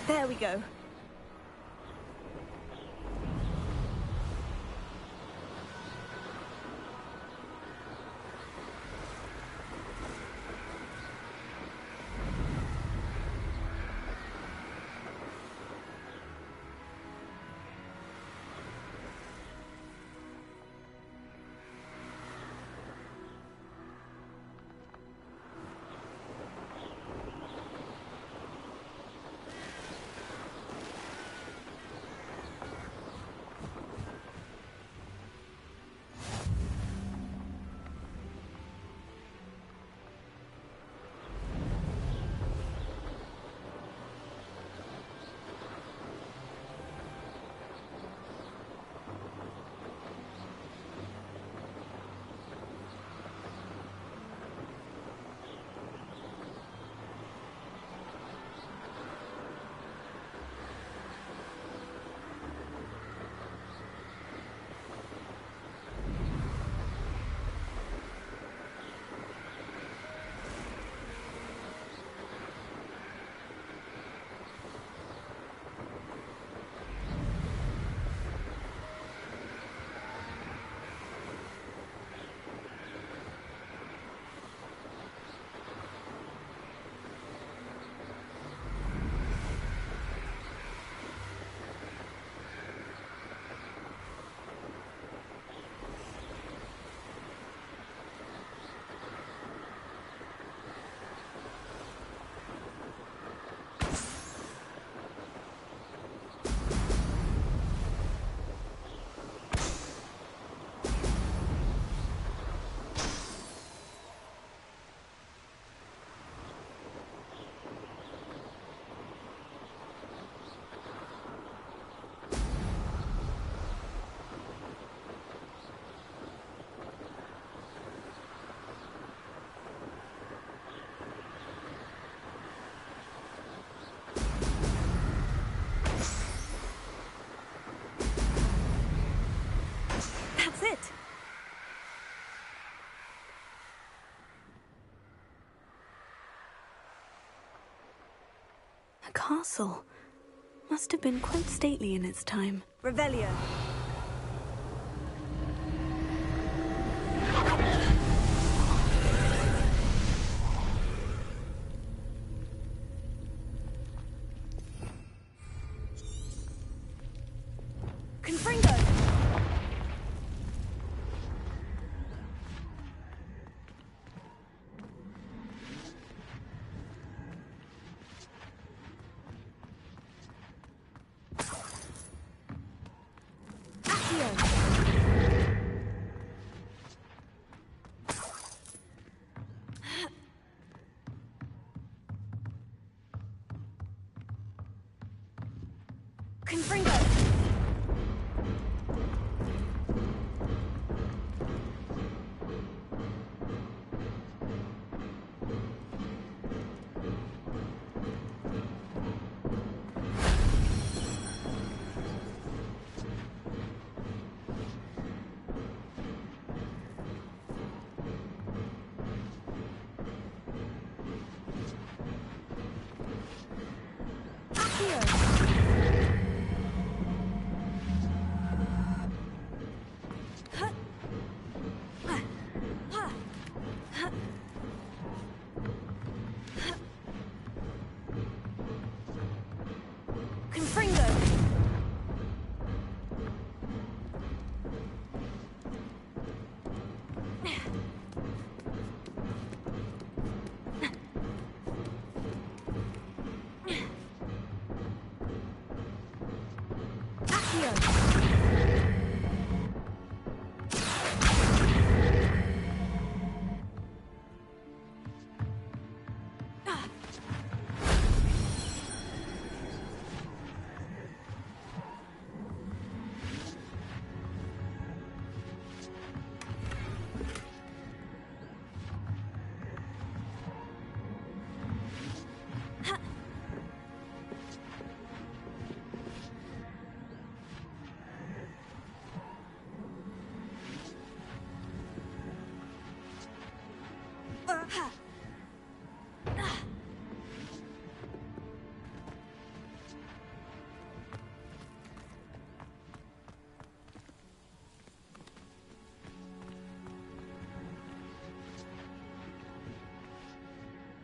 There we go. That's it. A castle. Must have been quite stately in its time. Revelio. Confringo. Confringo. Accio.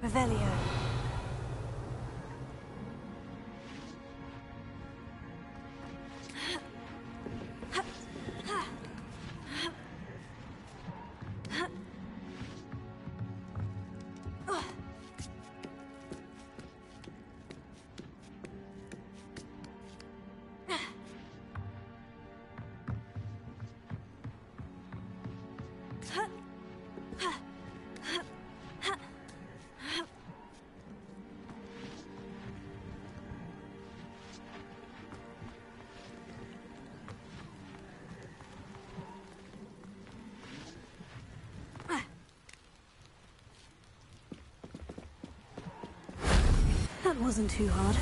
Revelio. That wasn't too hard.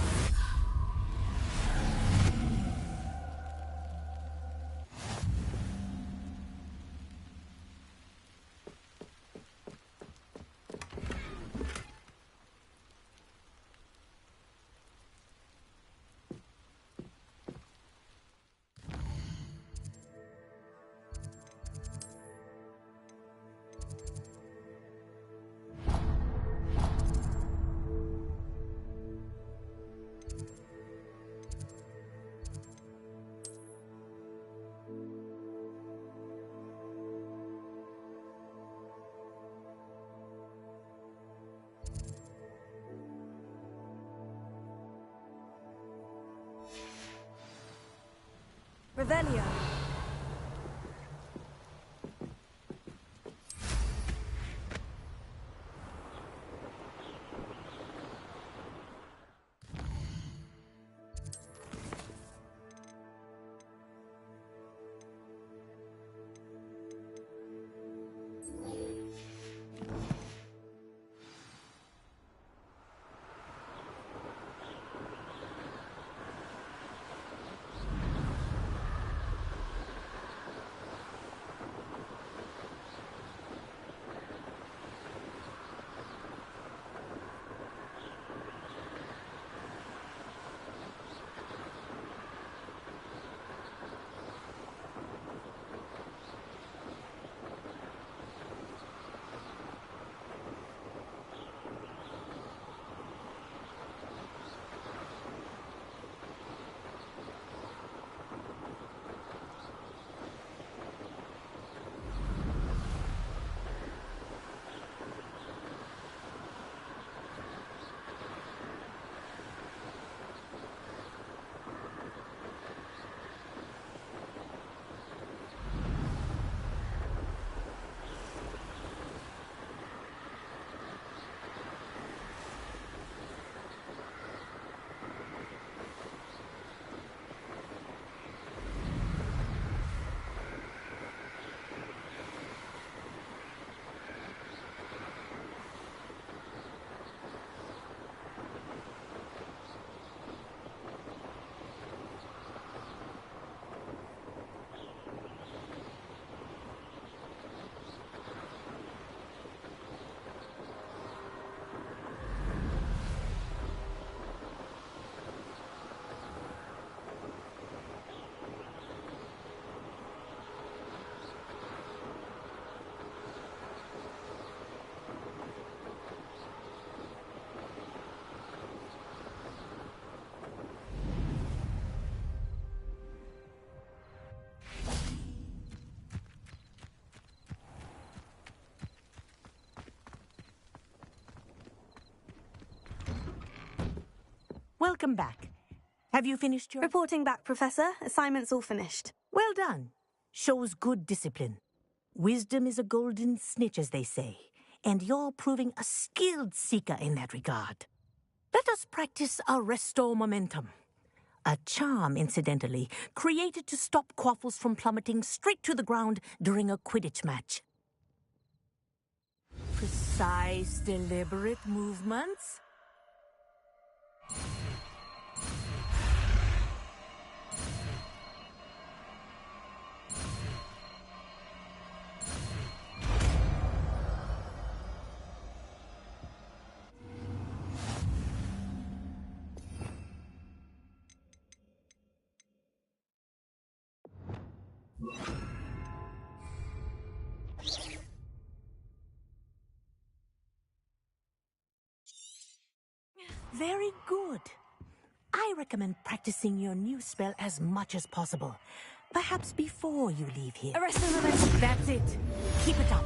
Revelio. Welcome back. Have you finished your... Reporting back, Professor. Assignment's all finished. Well done. Shows good discipline. Wisdom is a golden snitch, as they say, and you're proving a skilled seeker in that regard. Let us practice Arresto Momentum. A charm, incidentally, created to stop quaffles from plummeting straight to the ground during a Quidditch match. Precise, deliberate movements. Very good. I recommend practicing your new spell as much as possible. Perhaps before you leave here. Arrest him, arrest him. That's it. Keep it up.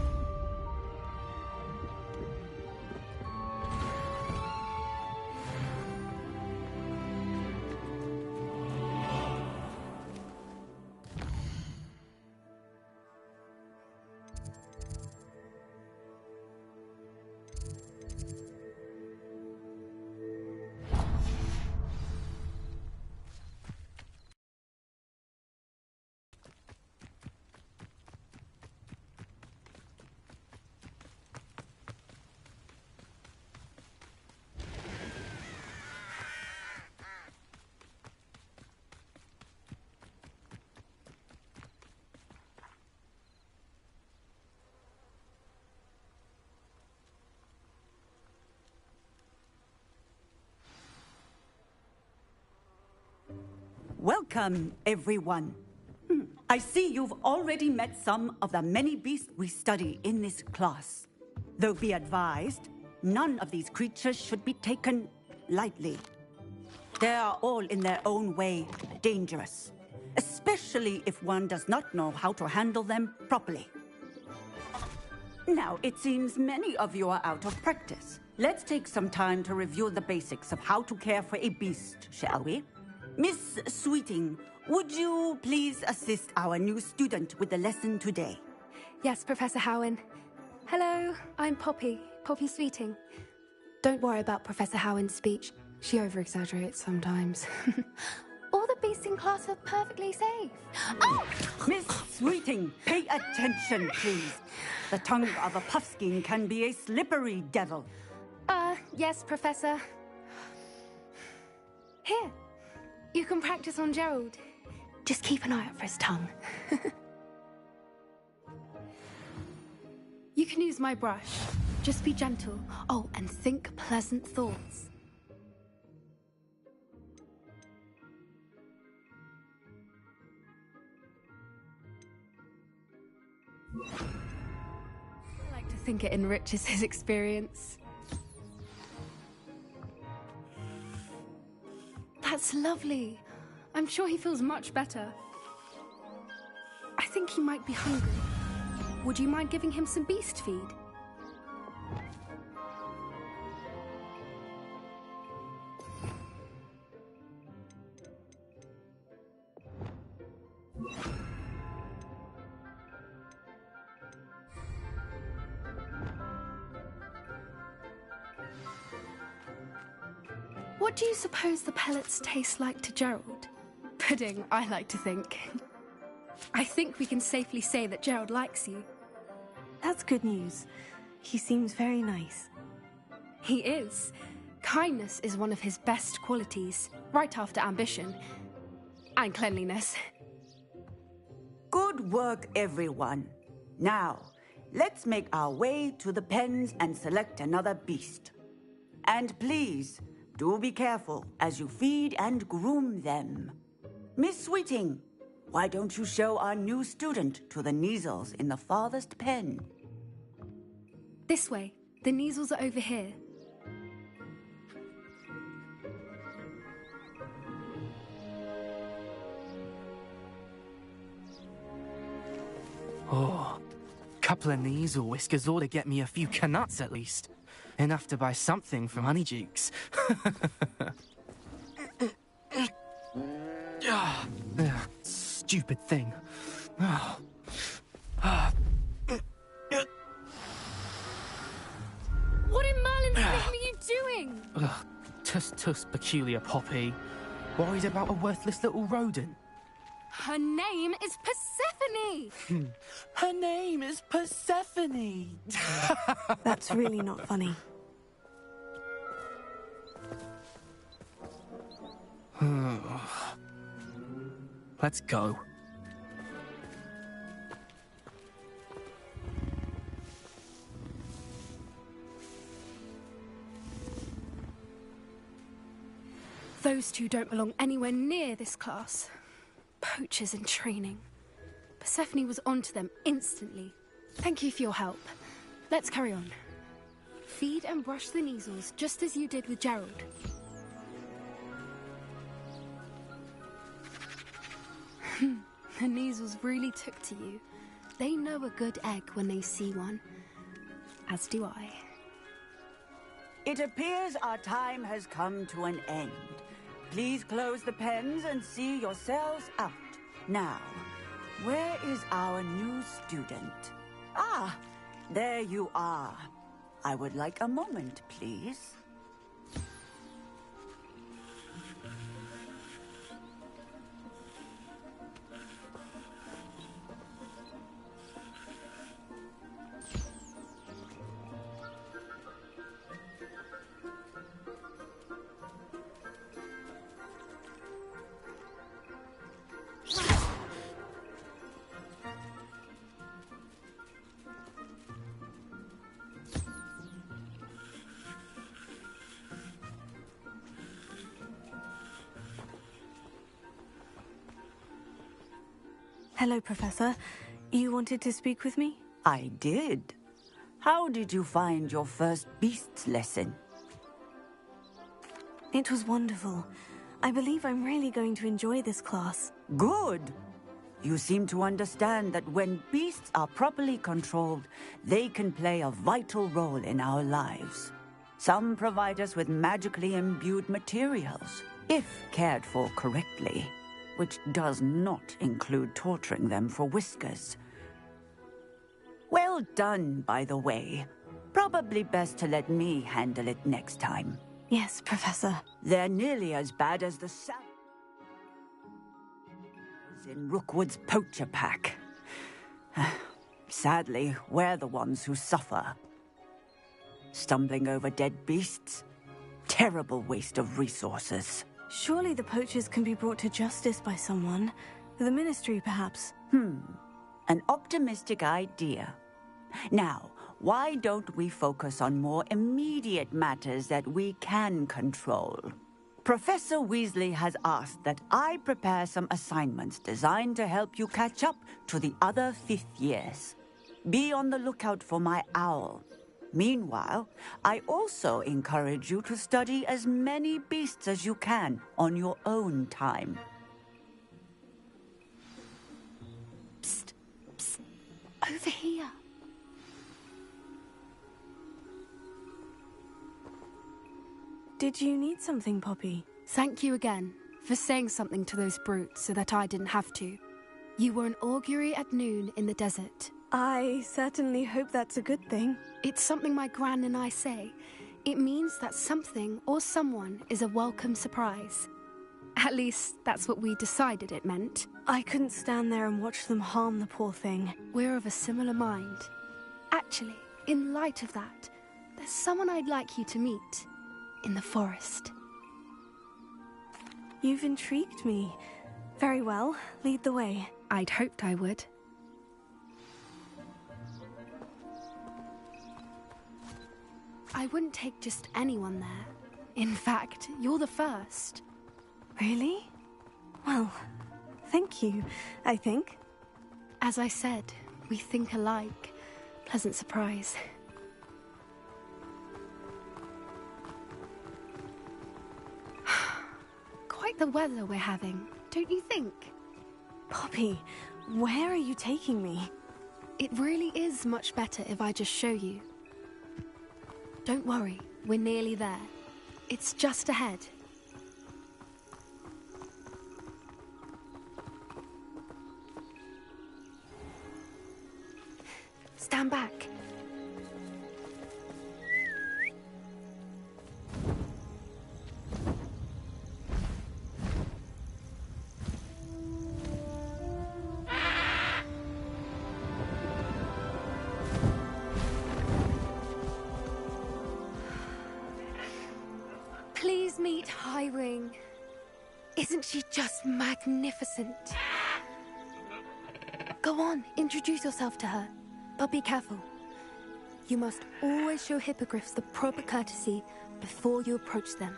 Welcome, everyone. I see you've already met some of the many beasts we study in this class. Though be advised, none of these creatures should be taken lightly. They are all in their own way dangerous, especially if one does not know how to handle them properly. Now, it seems many of you are out of practice. Let's take some time to review the basics of how to care for a beast, shall we? Miss Sweeting, would you please assist our new student with the lesson today? Yes, Professor Howen. Hello, I'm Poppy Sweeting. Don't worry about Professor Howen's speech. She over-exaggerates sometimes. All the beasts in class are perfectly safe. Oh! Miss Sweeting, pay attention, please. The tongue of a puffskein can be a slippery devil. Yes, Professor. Here, you can practice on Gerald. Just keep an eye out for his tongue. You can use my brush. Just be gentle. Oh, and think pleasant thoughts. I like to think it enriches his experience. That's lovely. I'm sure he feels much better. I think he might be hungry. Would you mind giving him some beast feed? What do you suppose the pellets taste like to Gerald? Pudding, I like to think. I think we can safely say that Gerald likes you. That's good news. He seems very nice. He is. Kindness is one of his best qualities, right after ambition. And cleanliness. Good work, everyone. Now, let's make our way to the pens and select another beast. And please, do be careful as you feed and groom them. Miss Sweeting, why don't you show our new student to the Neasels in the farthest pen? This way. The Neasels are over here. Oh, couple of Neasel whiskers ought to get me a few canuts at least. Enough to buy something from Honeydukes. Stupid thing. What in Merlin's name are you doing? Tuss, peculiar Poppy. Worried about a worthless little rodent. Her name is Persephone! Her name is Persephone! That's really not funny. Let's go. Those two don't belong anywhere near this class. Poachers in training. Persephone was onto them instantly. Thank you for your help. Let's carry on. Feed and brush the Neasels just as you did with Gerald. The Neasels really took to you. They know a good egg when they see one. As do I. It appears our time has come to an end. Please close the pens and see yourselves out. Now, where is our new student? Ah, there you are. I would like a moment, please. Hello, Professor. You wanted to speak with me? I did. How did you find your first beasts lesson? It was wonderful. I believe I'm really going to enjoy this class. Good. You seem to understand that when beasts are properly controlled, they can play a vital role in our lives. Some provide us with magically imbued materials, if cared for correctly, which does not include torturing them for whiskers. Well done, by the way. Probably best to let me handle it next time. Yes, Professor. They're nearly as bad as the in Rookwood's poacher pack. Sadly, we're the ones who suffer. Stumbling over dead beasts? Terrible waste of resources. Surely the poachers can be brought to justice by someone. The Ministry, perhaps. An optimistic idea. Now, why don't we focus on more immediate matters that we can control? Professor Weasley has asked that I prepare some assignments designed to help you catch up to the other fifth years. Be on the lookout for my owl. Meanwhile, I also encourage you to study as many beasts as you can on your own time. Psst, psst. Over here. Did you need something, Poppy? Thank you again for saying something to those brutes so that I didn't have to. You were an augury at noon in the desert. I certainly hope that's a good thing. It's something my gran and I say. It means that something or someone is a welcome surprise. At least, that's what we decided it meant. I couldn't stand there and watch them harm the poor thing. We're of a similar mind. Actually, in light of that, there's someone I'd like you to meet. In the forest. You've intrigued me. Very well, lead the way. I'd hoped I would. I wouldn't take just anyone there. In fact, you're the first. Really? Well, thank you, I think. As I said, we think alike. Pleasant surprise. Quite the weather we're having, don't you think? Poppy, where are you taking me? It really is much better if I just show you. Don't worry, we're nearly there. It's just ahead. Stand back. Please meet Highwing. Isn't she just magnificent? Go on, introduce yourself to her. But be careful. You must always show hippogriffs the proper courtesy before you approach them.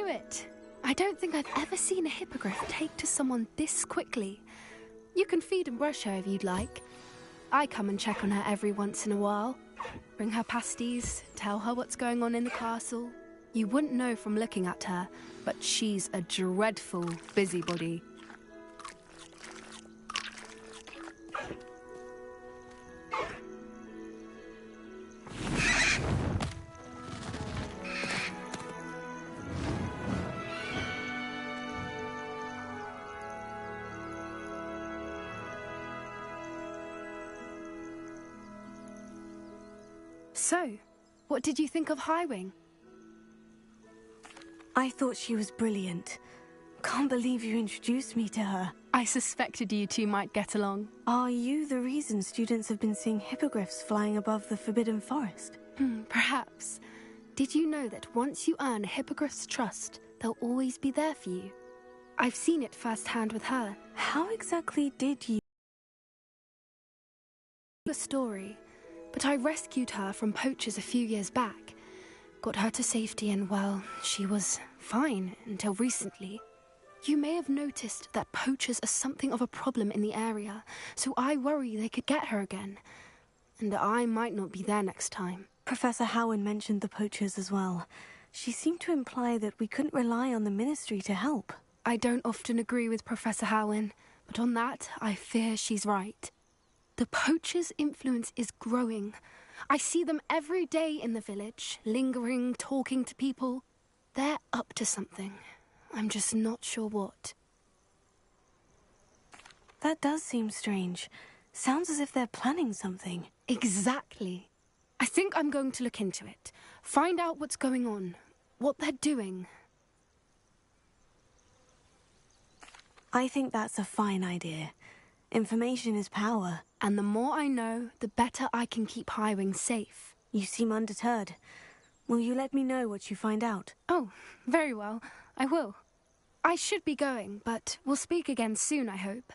it. I don't think I've ever seen a hippogriff take to someone this quickly. You can feed and brush her if you'd like. I come and check on her every once in a while. Bring her pasties, tell her what's going on in the castle. You wouldn't know from looking at her, but she's a dreadful busybody. So, what did you think of Highwing? I thought she was brilliant. Can't believe you introduced me to her. I suspected you two might get along. Are you the reason students have been seeing hippogriffs flying above the Forbidden Forest? Perhaps. Did you know that once you earn a hippogriff's trust, they'll always be there for you? I've seen it firsthand with her. How exactly did you... The story, but I rescued her from poachers a few years back. Got her to safety and, well, she was fine until recently. You may have noticed that poachers are something of a problem in the area, so I worry they could get her again. And I might not be there next time. Professor Howen mentioned the poachers as well. She seemed to imply that we couldn't rely on the Ministry to help. I don't often agree with Professor Howen, but on that, I fear she's right. The poachers' influence is growing. I see them every day in the village, lingering, talking to people. They're up to something. I'm just not sure what. That does seem strange. Sounds as if they're planning something. Exactly. I think I'm going to look into it. Find out what's going on, what they're doing. I think that's a fine idea. Information is power. And the more I know, the better I can keep Highwing safe. You seem undeterred. Will you let me know what you find out? Oh, very well. I will. I should be going, but we'll speak again soon, I hope.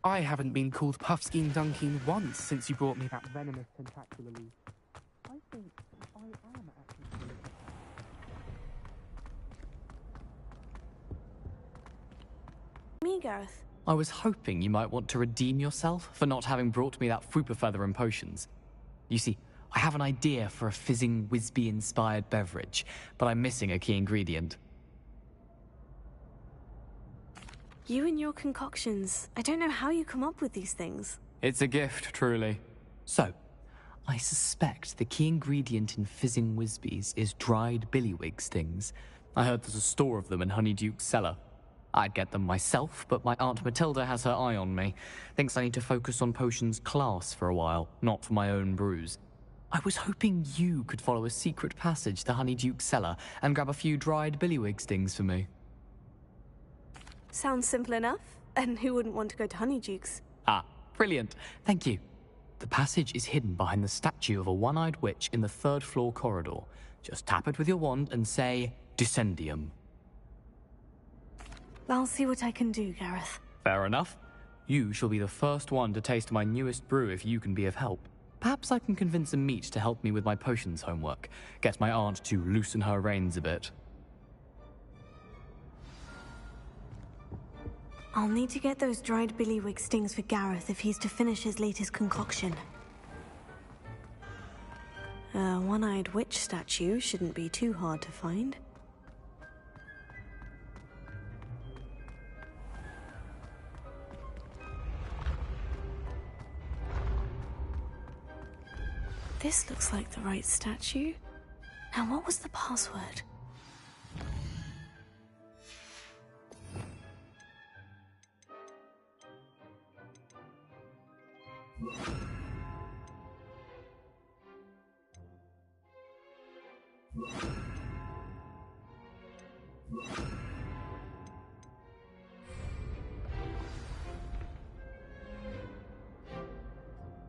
I haven't been called Puffskein Dunking once since you brought me that venomous tentacular leaf. I think I am actually... Me, Gareth. I was hoping you might want to redeem yourself for not having brought me that Fupa feather and potions. You see, I have an idea for a fizzing Wisby-inspired beverage, but I'm missing a key ingredient. You and your concoctions. I don't know how you come up with these things. It's a gift, truly. So, I suspect the key ingredient in fizzing Wisbies is dried billywig stings. I heard there's a store of them in Honeyduke's cellar. I'd get them myself, but my Aunt Matilda has her eye on me. Thinks I need to focus on potions class for a while, not for my own brews. I was hoping you could follow a secret passage to Honeyduke's cellar and grab a few dried billywig stings for me. Sounds simple enough. And who wouldn't want to go to Honeyduke's? Ah, brilliant. Thank you. The passage is hidden behind the statue of a one-eyed witch in the third-floor corridor. Just tap it with your wand and say, Descendium. I'll see what I can do, Gareth. Fair enough. You shall be the first one to taste my newest brew if you can be of help. Perhaps I can convince a meat to help me with my potions homework. Get my aunt to loosen her reins a bit. I'll need to get those dried billywig stings for Gareth if he's to finish his latest concoction. A one-eyed witch statue shouldn't be too hard to find. This looks like the right statue. Now, what was the password?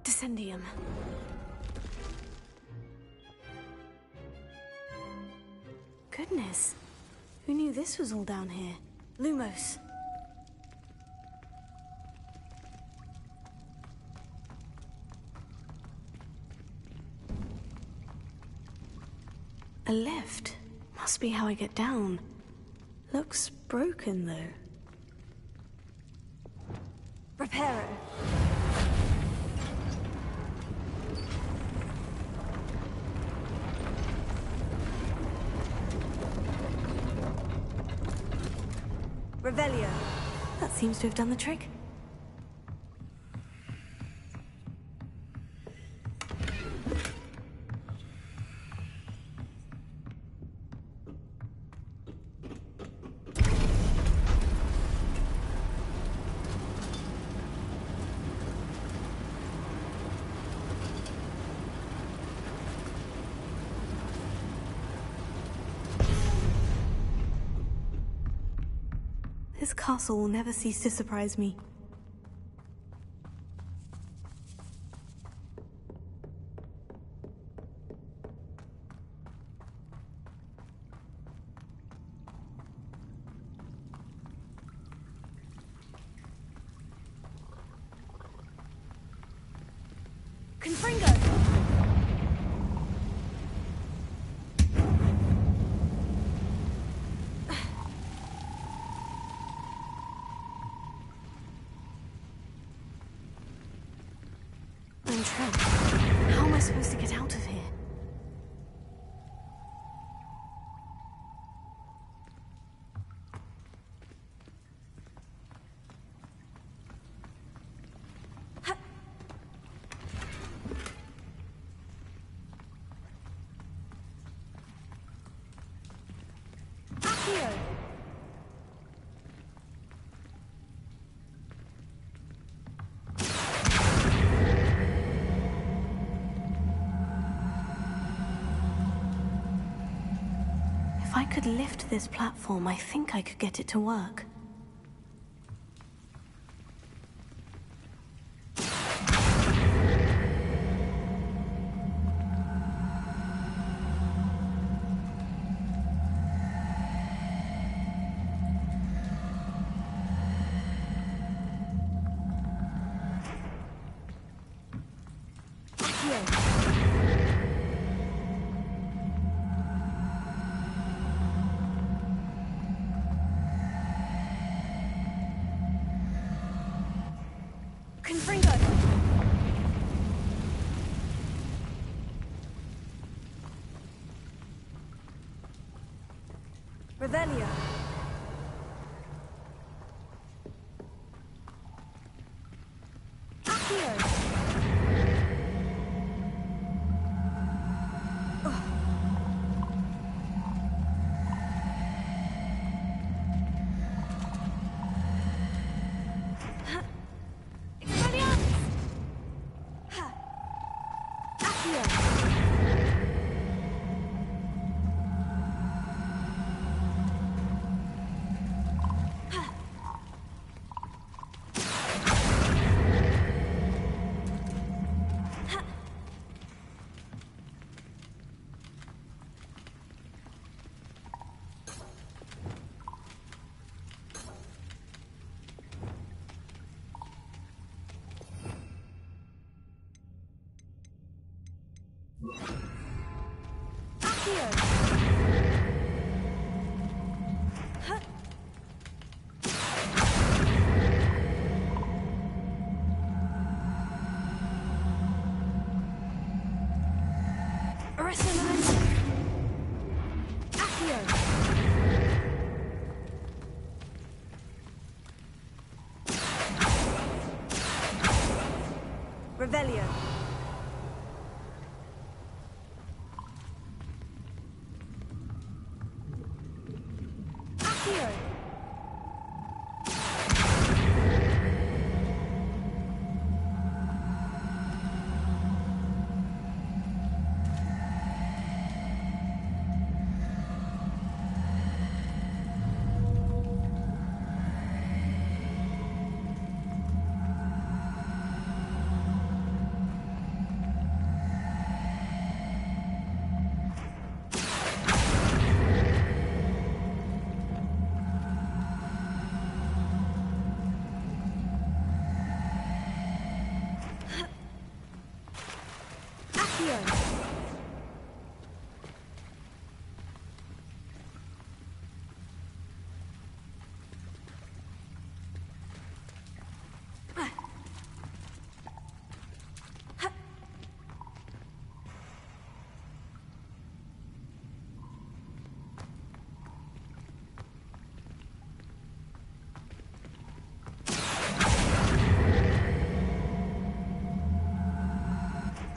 Descendium. Goodness. Who knew this was all down here? Lumos. A lift. Must be how I get down. Looks broken, though. Reparo. Revelio. That seems to have done the trick. This castle will never cease to surprise me. Confringo! I'm trapped. How am I supposed to get out of here? Accio! If I could lift this platform, I think I could get it to work. Revelio. Accio. Revelio. Accio.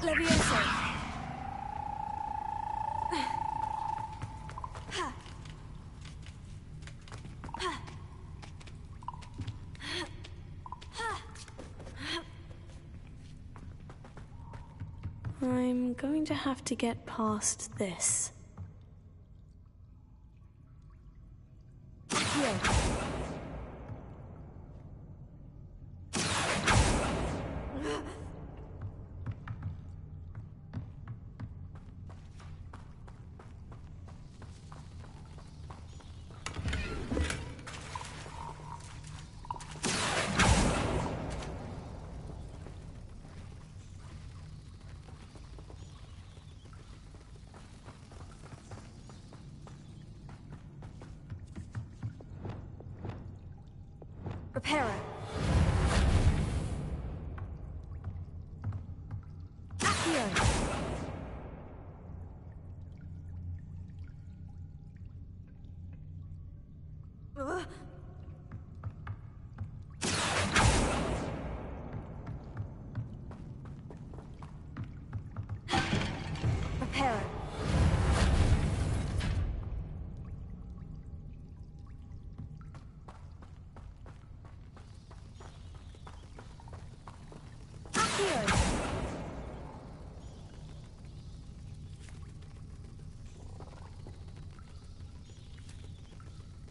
Levioso. I'm going to have to get past this. Reparo. Accio. Reparo.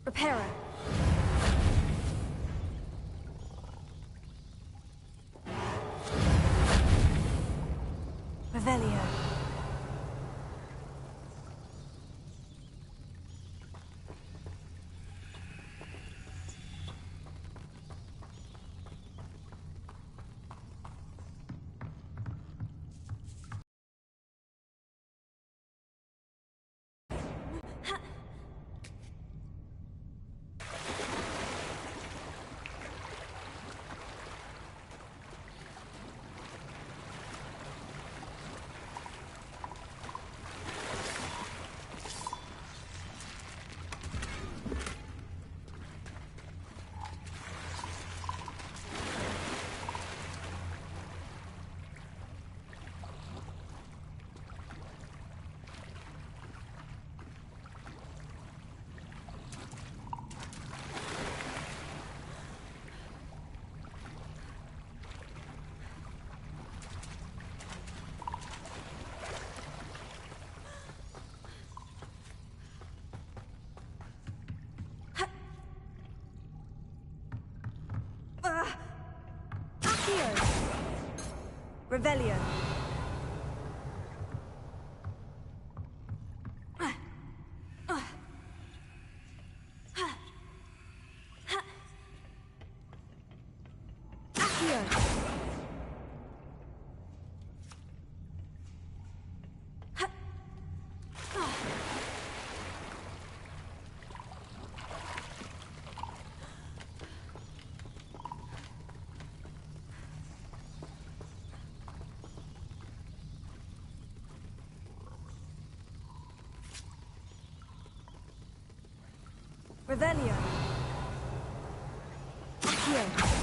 Reparo. Revelio. Revelio. Revelio. Accio.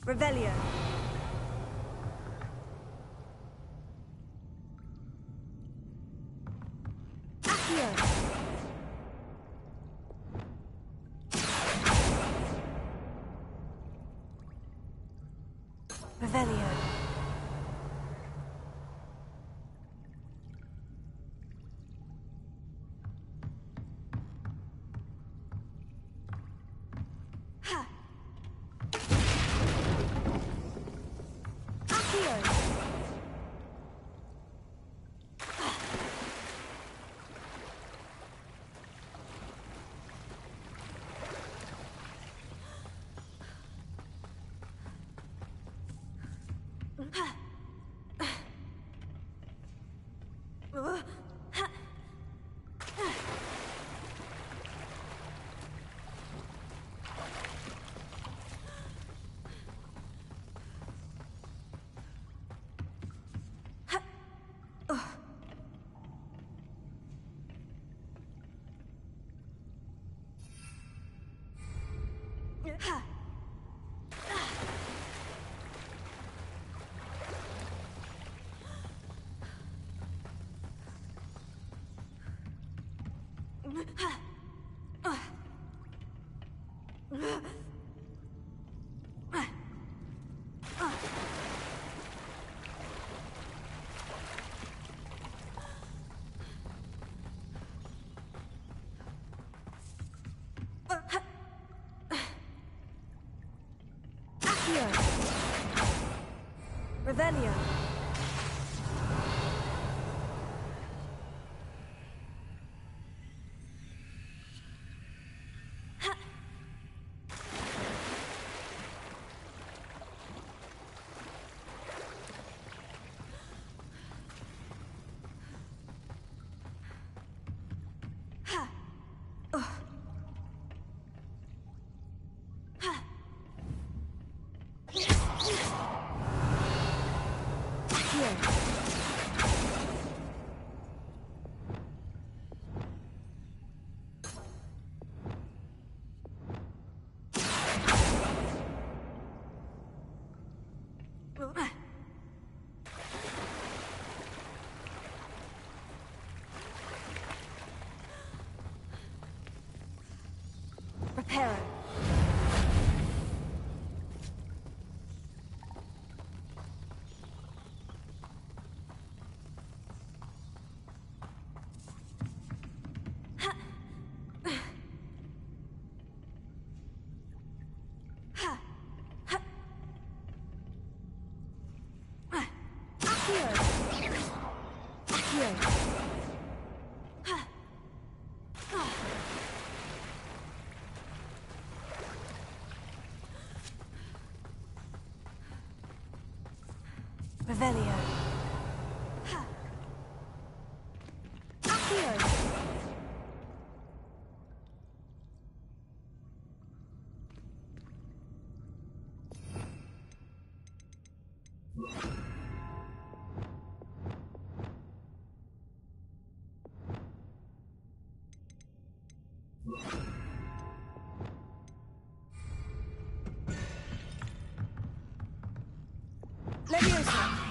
Revelio. Accio. Revelio. Ha. Accio. Revelio. Reparo. Revelio. Accio. Leviosa.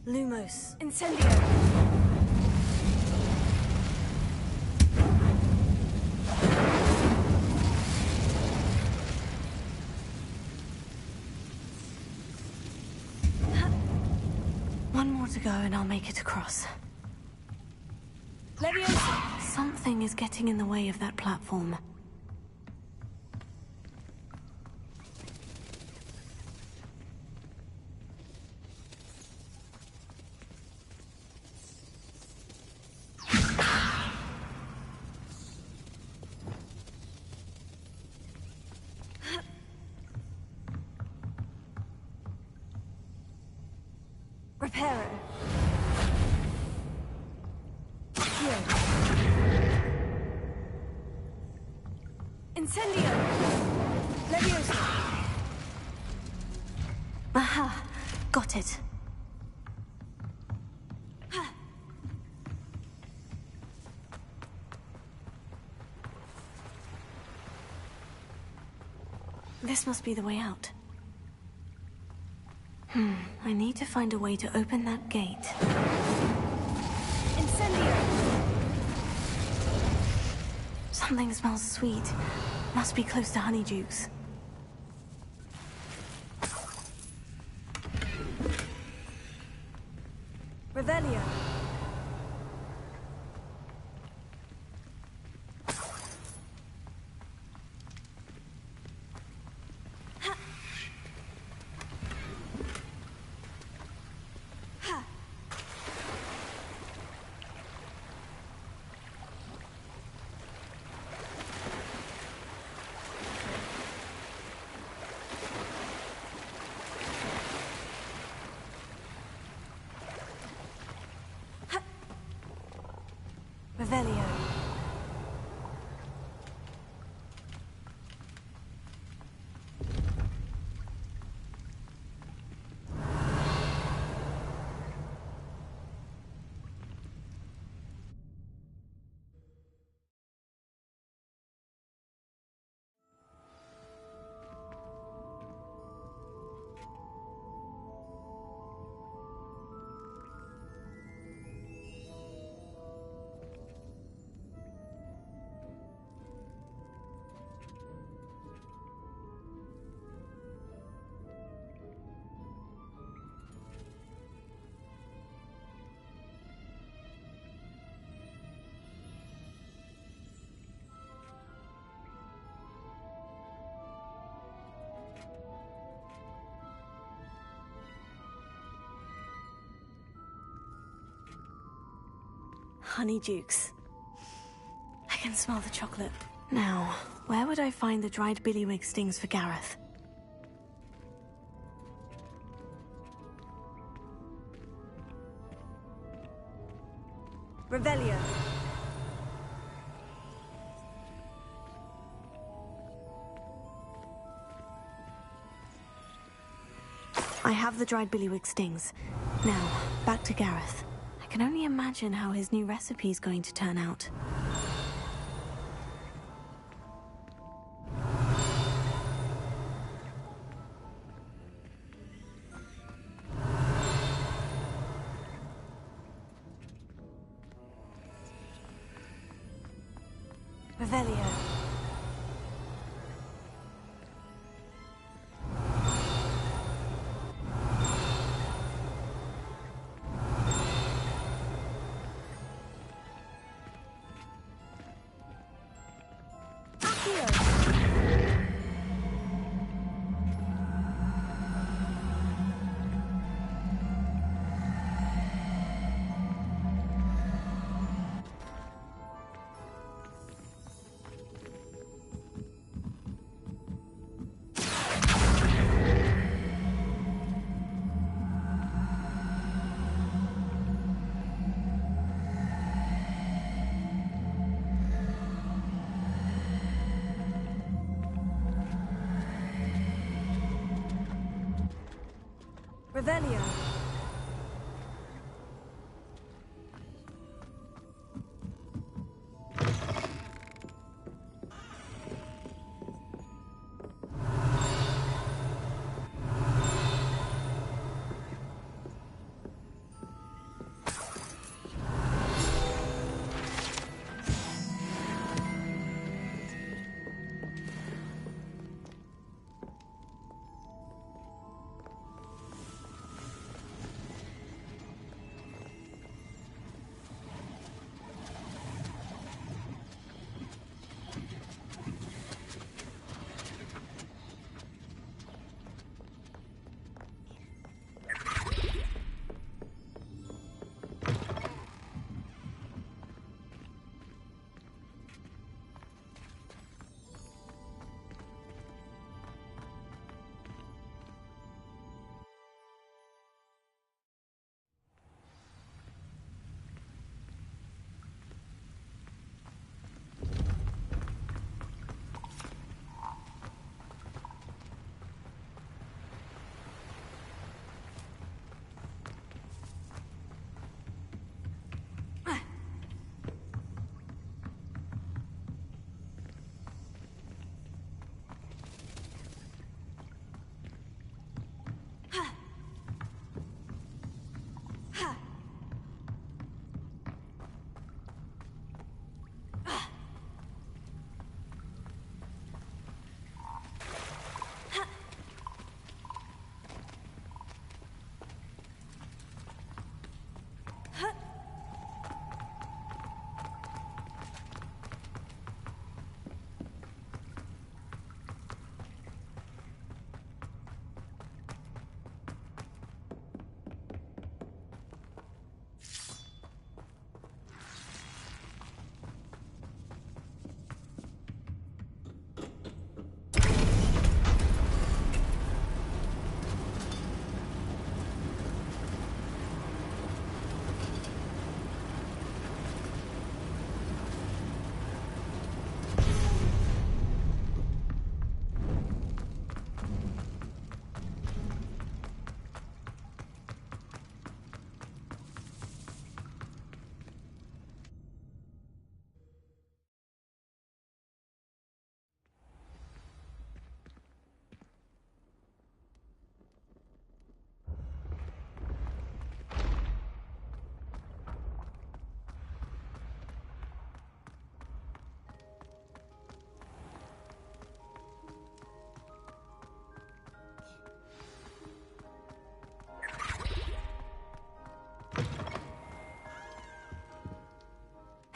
Lumos. Incendio! One more to go and I'll make it across. Leviosa! Something is getting in the way of that platform. Reparo. Incendio! Leviosa! Aha! Got it. This must be the way out. I need to find a way to open that gate. Incendio! Something smells sweet. Must be close to Honeydukes. Revelio! Revelio. Honeydukes. I can smell the chocolate. Now, where would I find the dried billywig stings for Gareth? Revelio! I have the dried billywig stings. Now, back to Gareth. I can only imagine how his new recipe's going to turn out. Revelio. Revelio!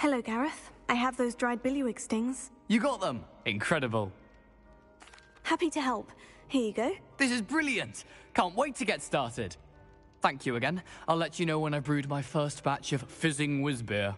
Hello, Gareth. I have those dried billywig stings. You got them? Incredible. Happy to help. Here you go. This is brilliant. Can't wait to get started. Thank you again. I'll let you know when I've brewed my first batch of fizzing whiz-beer.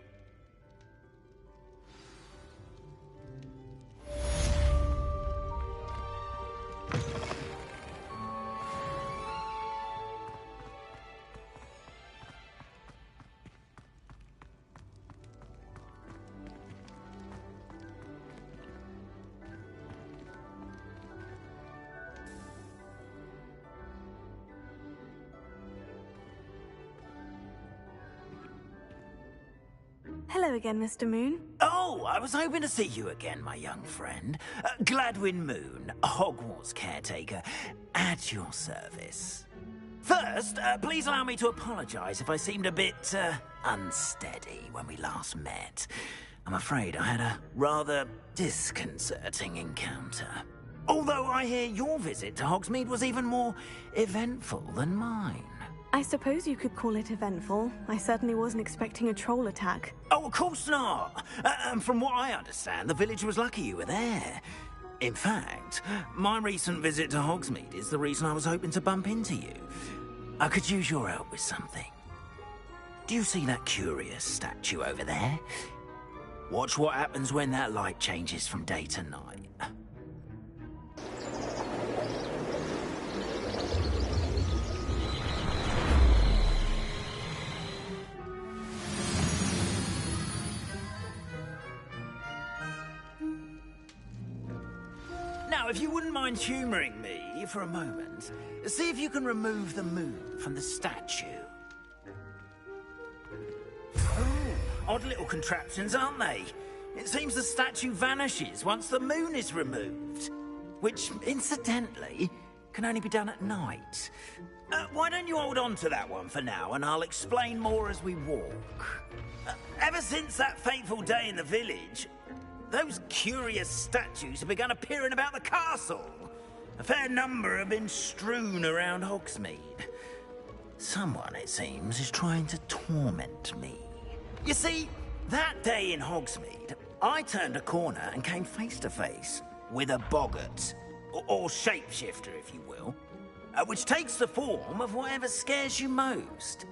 Hello again, Mr. Moon. Oh, I was hoping to see you again, my young friend. Gladwin Moon, Hogwarts caretaker, at your service. First, please allow me to apologize if I seemed a bit, unsteady when we last met. I'm afraid I had a rather disconcerting encounter. Although I hear your visit to Hogsmeade was even more eventful than mine. I suppose you could call it eventful. I certainly wasn't expecting a troll attack. Oh, of course not. And from what I understand, the village was lucky you were there. In fact, my recent visit to Hogsmeade is the reason I was hoping to bump into you. I could use your help with something. Do you see that curious statue over there? Watch what happens when that light changes from day to night. Now, if you wouldn't mind humouring me for a moment, see if you can remove the moon from the statue. Oh, odd little contraptions, aren't they? It seems the statue vanishes once the moon is removed. Which, incidentally, can only be done at night. Why don't you hold on to that one for now, and I'll explain more as we walk. Ever since that fateful day in the village, those curious statues have begun appearing about the castle. A fair number have been strewn around Hogsmeade. Someone, it seems, is trying to torment me. You see, that day in Hogsmeade, I turned a corner and came face to face with a boggart, or shapeshifter, if you will, which takes the form of whatever scares you most.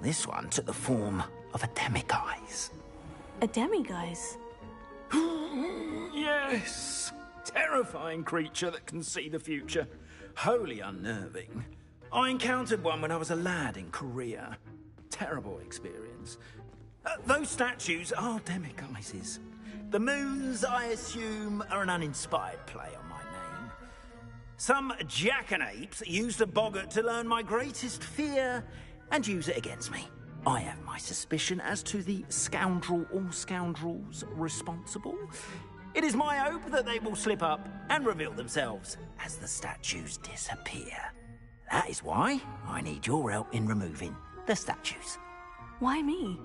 This one took the form of a demiguise. A demiguise? Yes! Terrifying creature that can see the future. Wholly unnerving. I encountered one when I was a lad in Korea. Terrible experience. Those statues are demiguises. The moons, I assume, are an uninspired play on my name. Some jackanapes used a boggart to learn my greatest fear and use it against me. I have my suspicion as to the scoundrel or scoundrels responsible. It is my hope that they will slip up and reveal themselves as the statues disappear. That is why I need your help in removing the statues. Why me?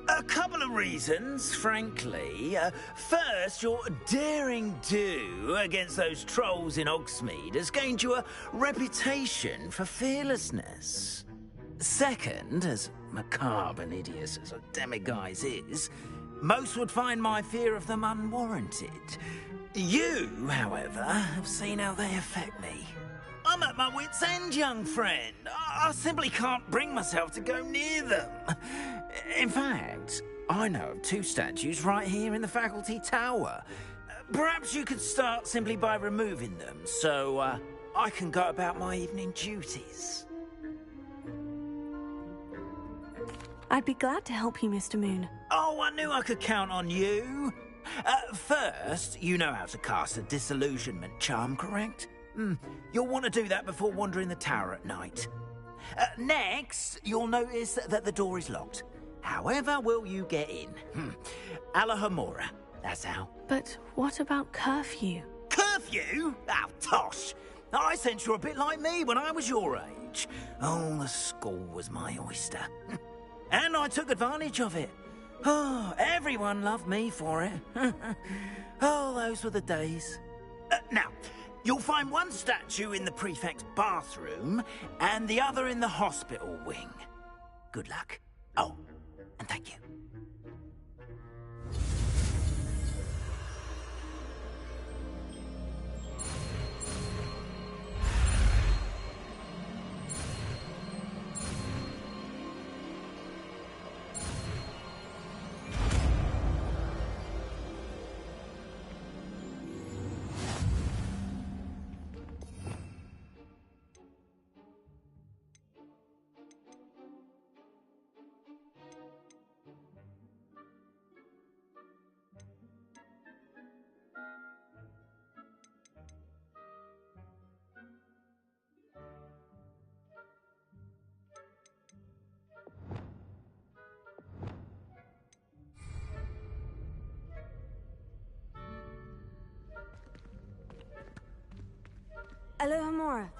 A couple of reasons, frankly. First, your daring do against those trolls in Hogsmeade has gained you a reputation for fearlessness. Second, as macabre and hideous as a demiguise is, most would find my fear of them unwarranted. You, however, have seen how they affect me. I'm at my wit's end, young friend. I simply can't bring myself to go near them. In fact, I know of two statues right here in the faculty tower. Perhaps you could start simply by removing them, so I can go about my evening duties. I'd be glad to help you, Mr. Moon. Oh, I knew I could count on you. First, you know how to cast a disillusionment charm, correct? You'll want to do that before wandering the tower at night. Next, you'll notice that the door is locked. However will you get in? Alahomora, that's how. But what about curfew? Curfew? Oh, tosh. I sense you're a bit like me when I was your age. Oh, the school was my oyster. And I took advantage of it. Oh, everyone loved me for it. Oh, those were the days. Now, you'll find one statue in the prefect's bathroom and the other in the hospital wing. Good luck. Oh, and thank you. more.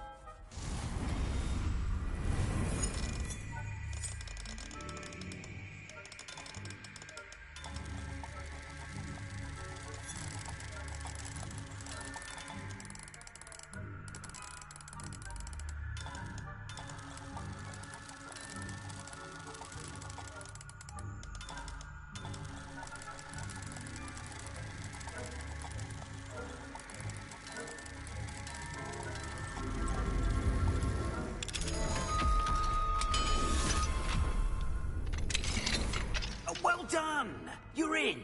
Well done! You're in.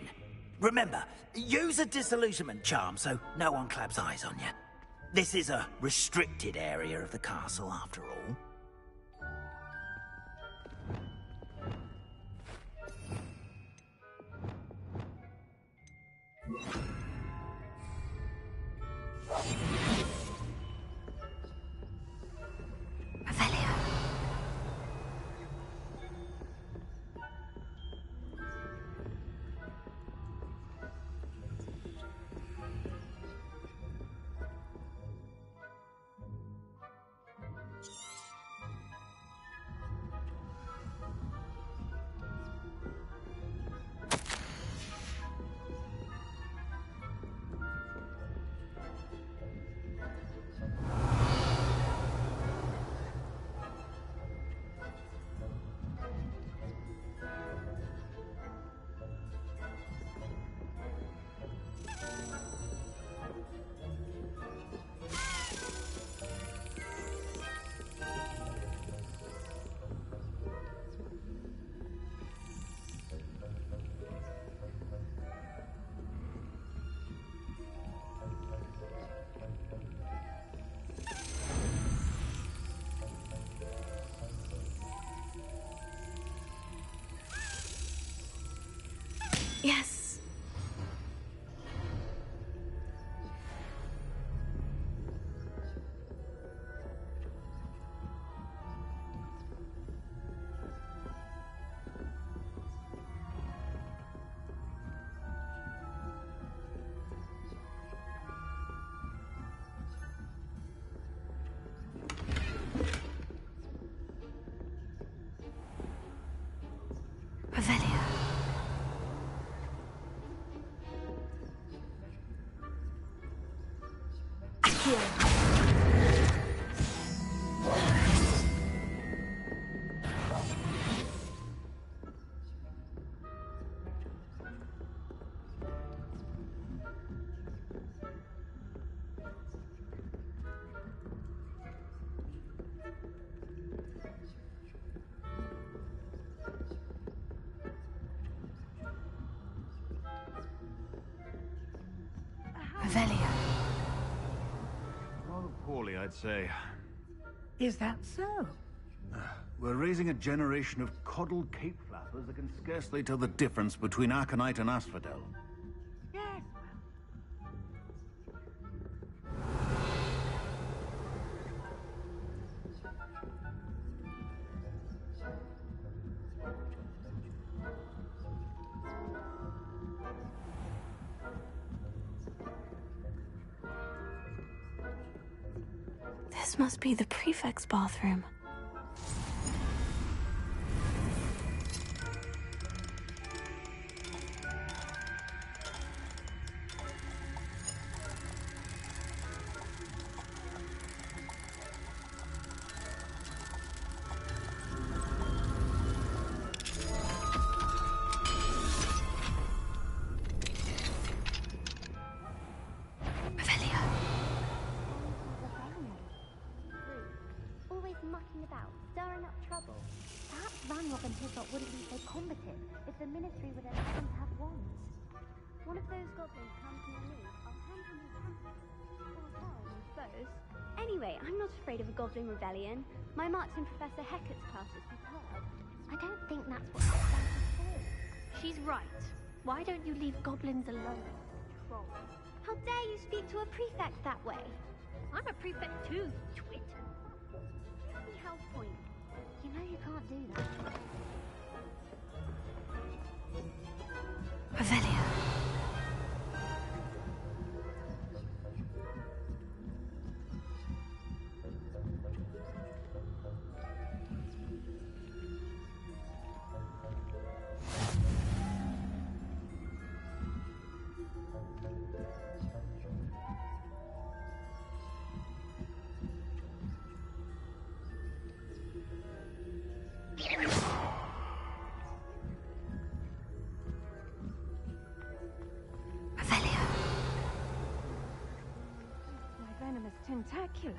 Remember, use a disillusionment charm so no one claps eyes on you. This is a restricted area of the castle, after all. Yes. Revelio. Revelio. Rather poorly, I'd say. Is that so? We're raising a generation of coddled cape flappers that can scarcely tell the difference between Aconite and Asphodel. Yes, This must be the prefect's bathroom. Always mucking about, stirring up trouble. Perhaps Ranrock and Hislop wouldn't be so combative if the Ministry would allow them to have wands. One of those goblins comes from the league. I'll hand him his hat. Or hell, I suppose. Anyway, I'm not afraid of a goblin rebellion. My marks in Professor Hecat's class are superb. I don't think that's what the class is for. She's right. Why don't you leave goblins alone? Troll. How dare you speak to a prefect that way? I'm a prefect too, twit. Health point. You know you can't do that. Revelio. Revelio. My venom is tentacular.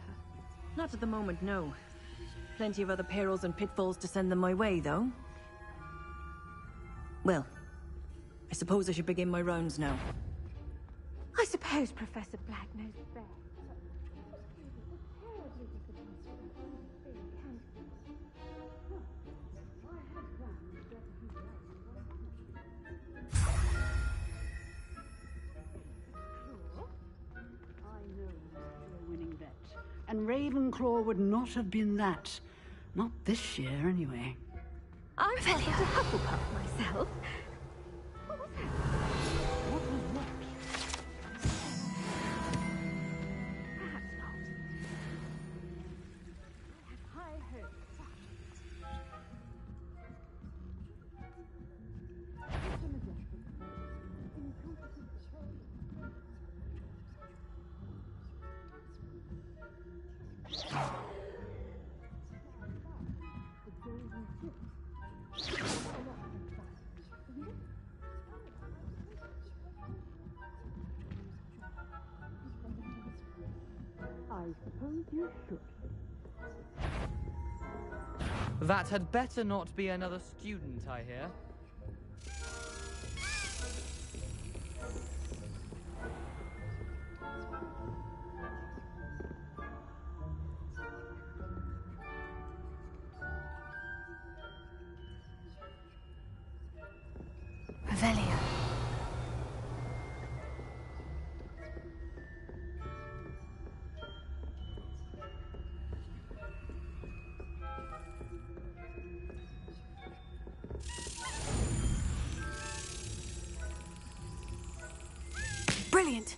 Not at the moment, no. Plenty of other perils and pitfalls to send them my way, though. Well, I suppose I should begin my rounds now. I suppose Professor Black knows best. Winning bet. And Ravenclaw would not have been that. Not this year, anyway. I'm Revelio. To Hufflepuff myself. What was that? What was what? Perhaps not. I have high hopes. I suppose you should. That had better not be another student, I hear. Revelio. Brilliant.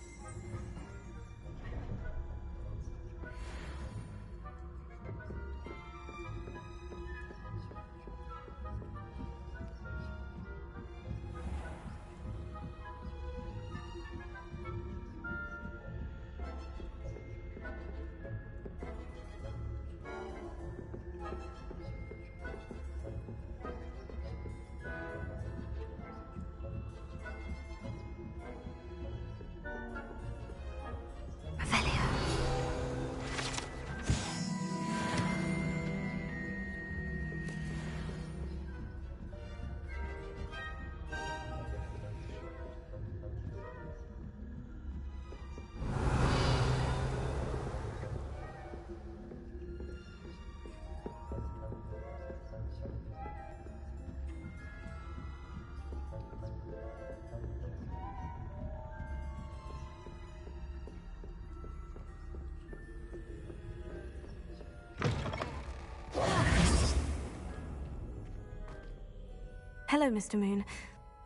Hello, Mr. Moon.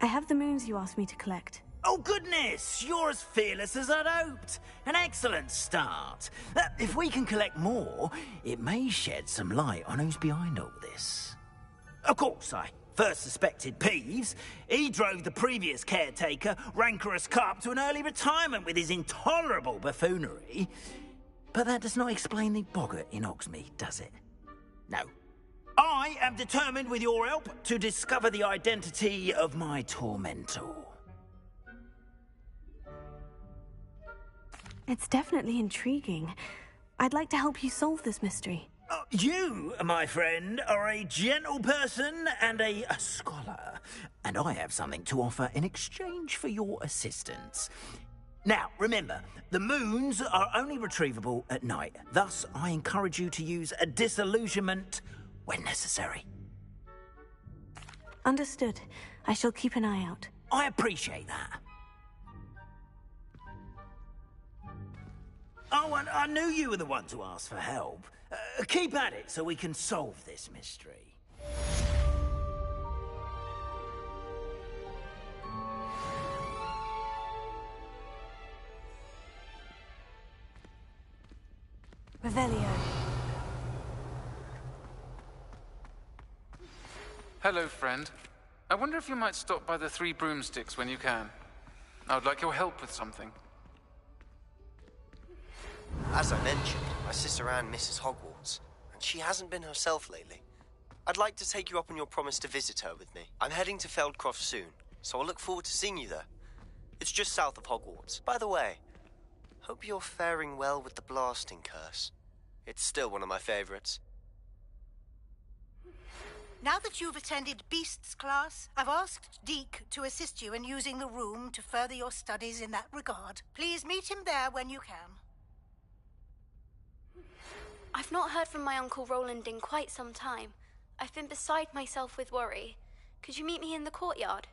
I have the moons you asked me to collect. Oh, goodness! You're as fearless as I'd hoped. An excellent start. If we can collect more, it may shed some light on who's behind all this. Of course, I first suspected Peeves. He drove the previous caretaker, Rancorous Carp, to an early retirement with his intolerable buffoonery. But that does not explain the boggart in Hogsmeade, does it? No. I am determined, with your help, to discover the identity of my tormentor. It's definitely intriguing. I'd like to help you solve this mystery. You, my friend, are a gentle person and a scholar, and I have something to offer in exchange for your assistance. Now, remember, the moons are only retrievable at night. Thus, I encourage you to use a disillusionment when necessary. Understood. I shall keep an eye out. I appreciate that. Oh, and I knew you were the one to ask for help. Keep at it so we can solve this mystery. Revelio. Hello, friend. I wonder if you might stop by the Three Broomsticks when you can. I would like your help with something. As I mentioned, my sister Anne misses Hogwarts, and she hasn't been herself lately. I'd like to take you up on your promise to visit her with me. I'm heading to Feldcroft soon, so I'll look forward to seeing you there. It's just south of Hogwarts. By the way, hope you're faring well with the blasting curse. It's still one of my favorites. Now that you've attended Beasts class, I've asked Deke to assist you in using the room to further your studies in that regard. Please meet him there when you can. I've not heard from my Uncle Roland in quite some time. I've been beside myself with worry. Could you meet me in the courtyard?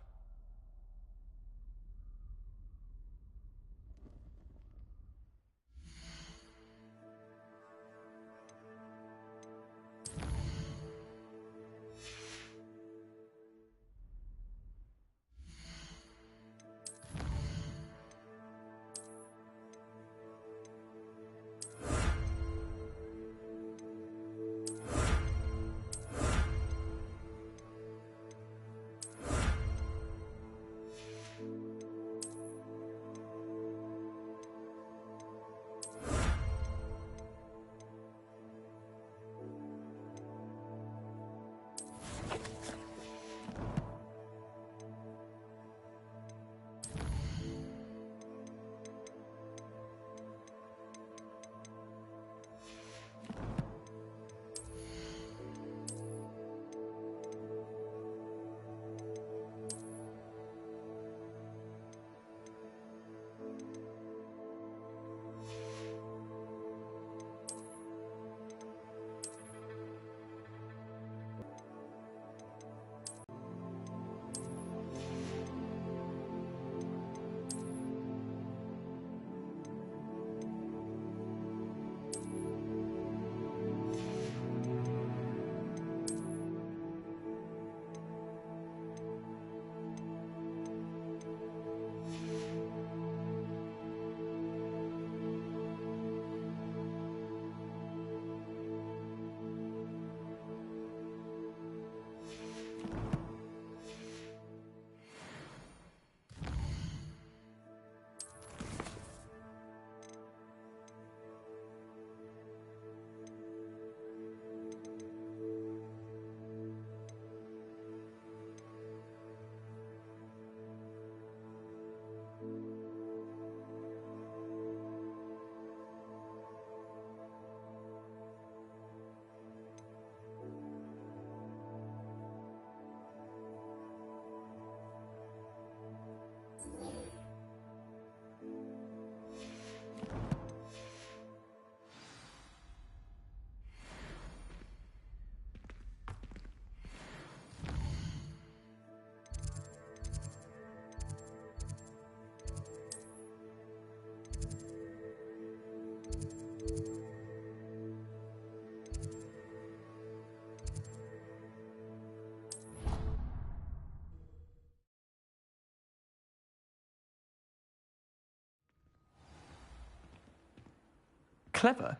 Clever?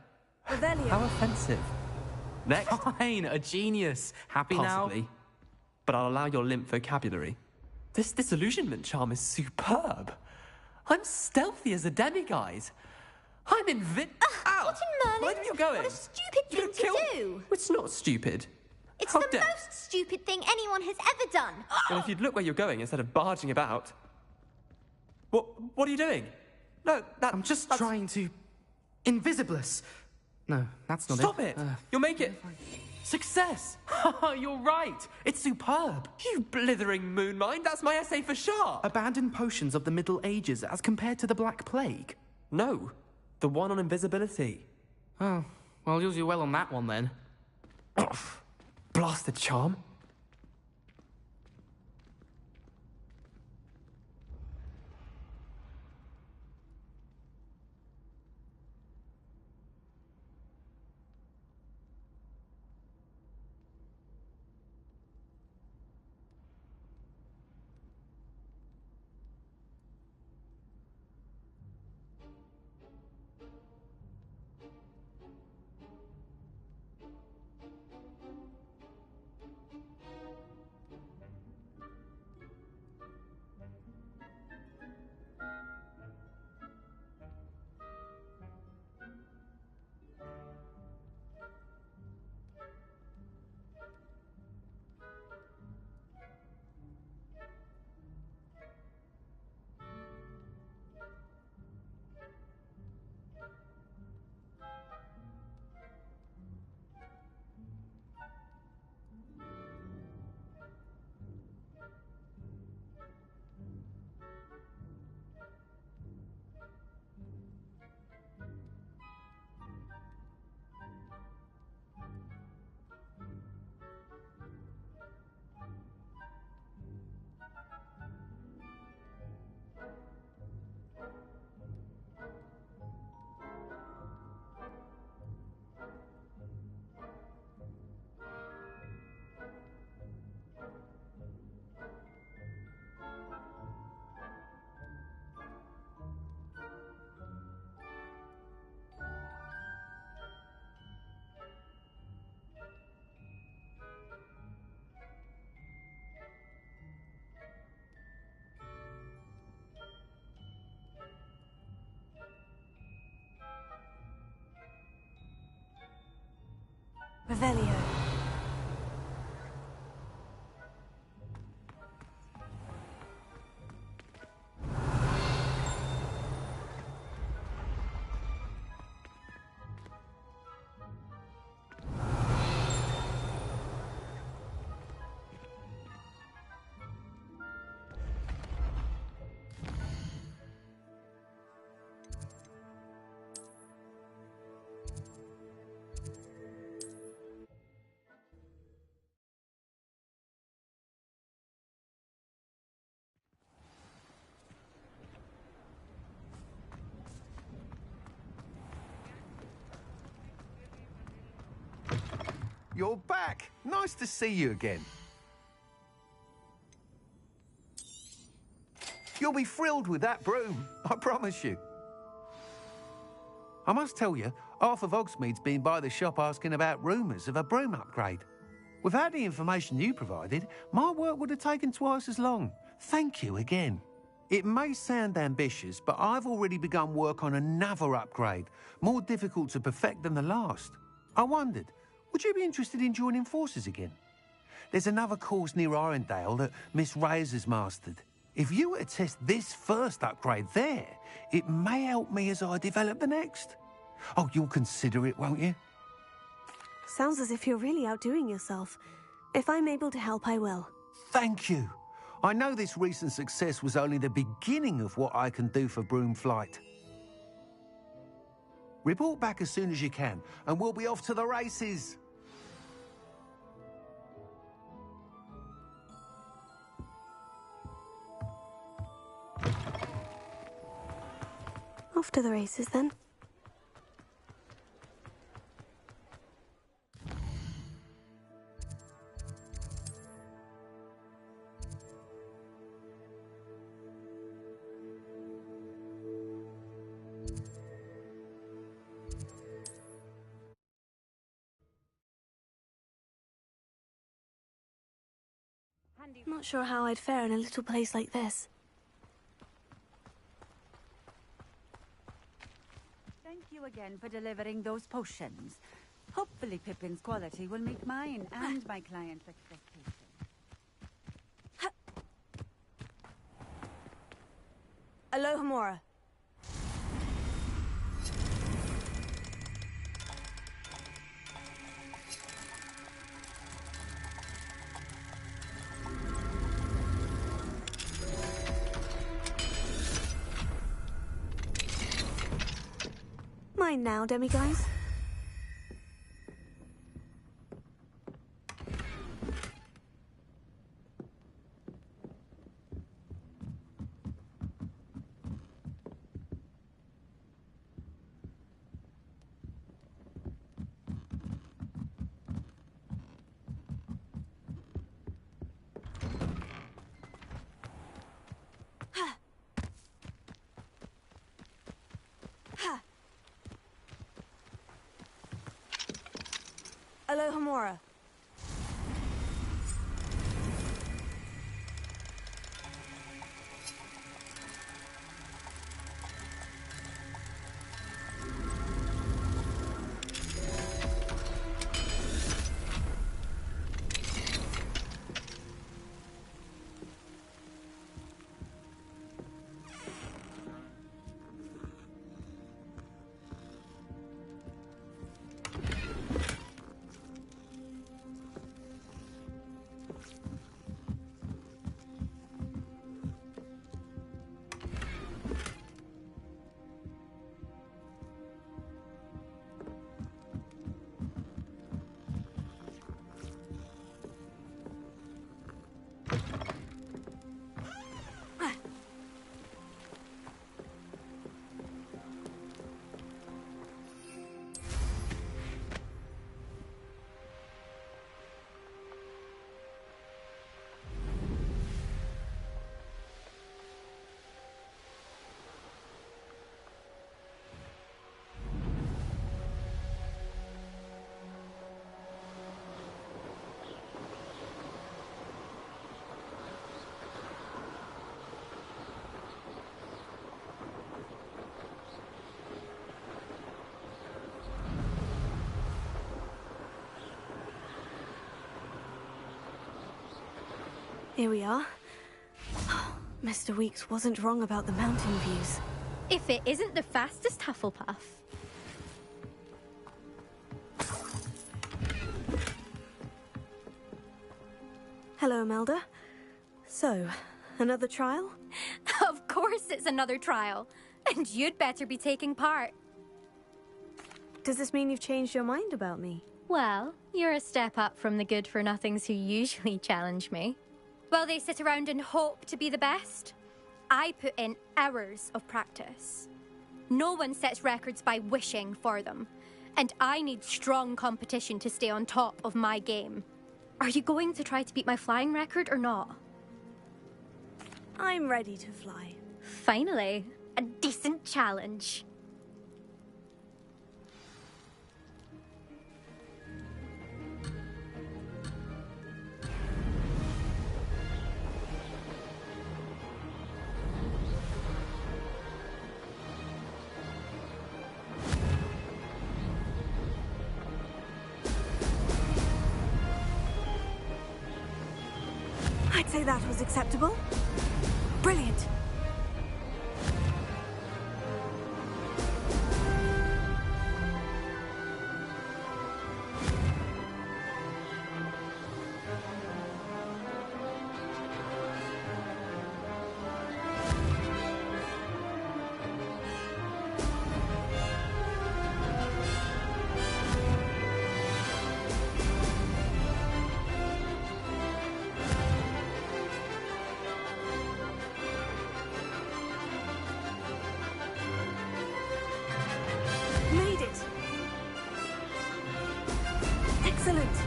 Revelio. How offensive. Next. Fine, a genius. Happy Possibly. now? But I'll allow your limp vocabulary. This disillusionment charm is superb. I'm stealthy as a demiguise. I'm Ow! What in Merlin? Where are you going? What a stupid thing to do! It's not stupid. It's How the dare- most stupid thing anyone has ever done. Well, if you'd look where you're going instead of barging about. What are you doing? No, I'm just trying to... Invisibless. No, that's not Stop it! You'll make it... Success! You're right. It's superb. You blithering moon mind, that's my essay for sharp! Abandoned potions of the Middle Ages as compared to the Black Plague. No, the one on invisibility. Oh, well, I'll use you well on that one then. Blasted charm. Revelio. You're back. Nice to see you again. You'll be thrilled with that broom, I promise you. I must tell you, half of Hogsmeade's been by the shop asking about rumours of a broom upgrade. Without the information you provided, my work would have taken twice as long. Thank you again. It may sound ambitious, but I've already begun work on another upgrade, more difficult to perfect than the last. I wondered, would you be interested in joining forces again? There's another course near Arendelle that Miss Reyes has mastered. If you were to test this first upgrade there, it may help me as I develop the next. Oh, you'll consider it, won't you? Sounds as if you're really outdoing yourself. If I'm able to help, I will. Thank you. I know this recent success was only the beginning of what I can do for Broomflight. Report back as soon as you can, and we'll be off to the races. Off to the races, then. Not sure how I'd fare in a little place like this. Thank you again for delivering those potions. Hopefully Pippin's quality will meet mine and my client's expectations. Alohomora. Mine now, demiguise. Alohomora. Here we are. Mr. Weeks wasn't wrong about the mountain views. If it isn't the fastest Hufflepuff. Hello, Imelda. So, another trial? Of course it's another trial. And you'd better be taking part. Does this mean you've changed your mind about me? Well, you're a step up from the good-for-nothings who usually challenge me. While they sit around and hope to be the best, I put in hours of practice. No one sets records by wishing for them, and I need strong competition to stay on top of my game. Are you going to try to beat my flying record or not? I'm ready to fly. Finally, a decent challenge. I'd say that was acceptable. Brilliant. Made it. Excellent.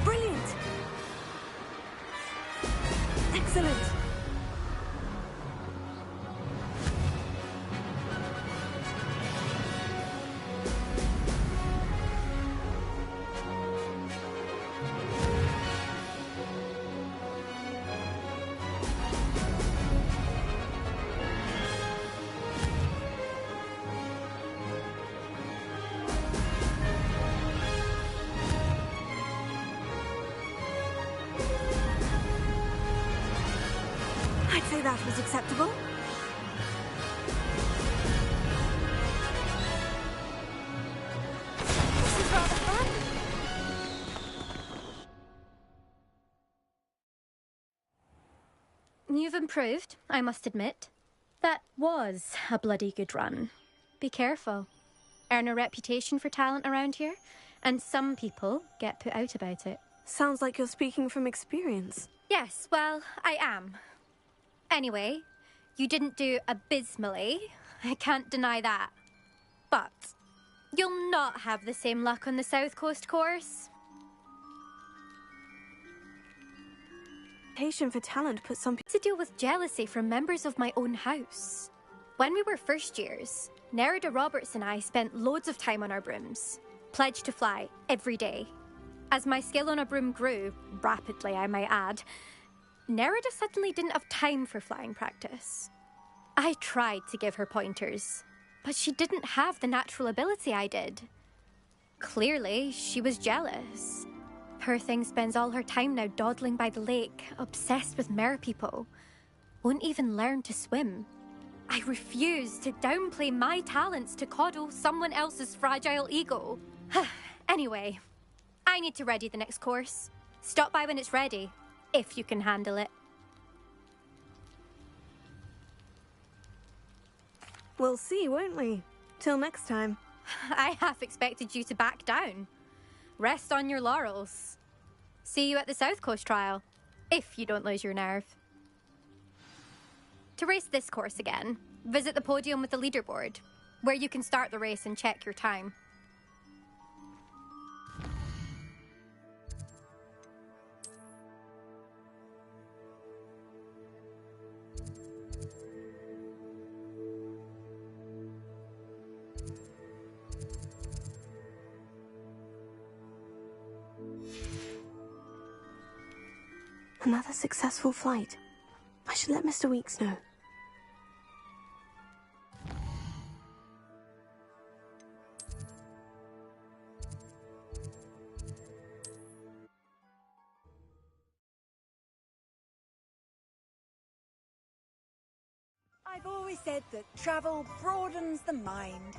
Brilliant. Excellent. I'd say that was acceptable. This is rather fun. You've improved, I must admit. That was a bloody good run. Be careful. Earn a reputation for talent around here, and some people get put out about it. Sounds like you're speaking from experience. Yes, well, I am. Anyway, you didn't do abysmally. I can't deny that. But you'll not have the same luck on the South Coast course. Reputation for talent puts some people To deal with jealousy from members of my own house. When we were first years, Nerida Roberts and I spent loads of time on our brooms, pledged to fly every day. As my skill on a broom grew, rapidly I might add, Nerida suddenly didn't have time for flying practice. I tried to give her pointers, but she didn't have the natural ability I did. Clearly, she was jealous. Poor thing spends all her time now dawdling by the lake, obsessed with merpeople. Won't even learn to swim. I refuse to downplay my talents to coddle someone else's fragile ego. Anyway, I need to ready the next course. Stop by when it's ready, if you can handle it. We'll see, won't we? Till next time. I half expected you to back down. Rest on your laurels. See you at the South Coast trial, if you don't lose your nerve. To race this course again, visit the podium with the leaderboard, where you can start the race and check your time. Another successful flight. I should let Mr. Weeks know. I've always said that travel broadens the mind.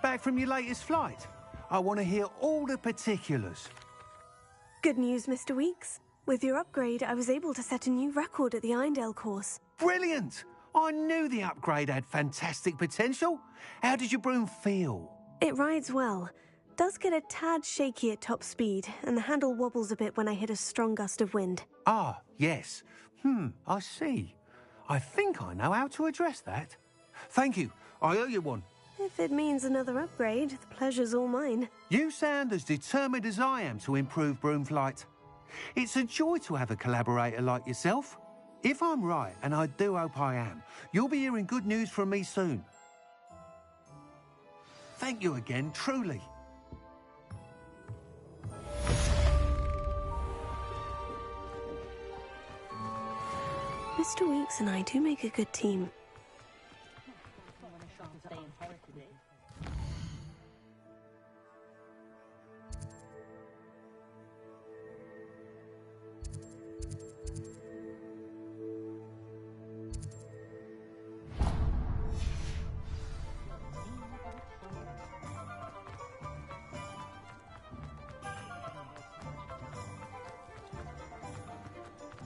Back from your latest flight? I want to hear all the particulars. Good news, Mr. Weeks. With your upgrade, I was able to set a new record at the Irondale course. Brilliant! I knew the upgrade had fantastic potential. How did your broom feel? It rides well. Does get a tad shaky at top speed, and the handle wobbles a bit when I hit a strong gust of wind. Ah, yes. I see. I think I know how to address that. Thank you. I owe you one. If it means another upgrade, the pleasure's all mine. You sound as determined as I am to improve broom flight. It's a joy to have a collaborator like yourself. If I'm right, and I do hope I am, you'll be hearing good news from me soon. Thank you again, truly. Mr. Weeks and I do make a good team.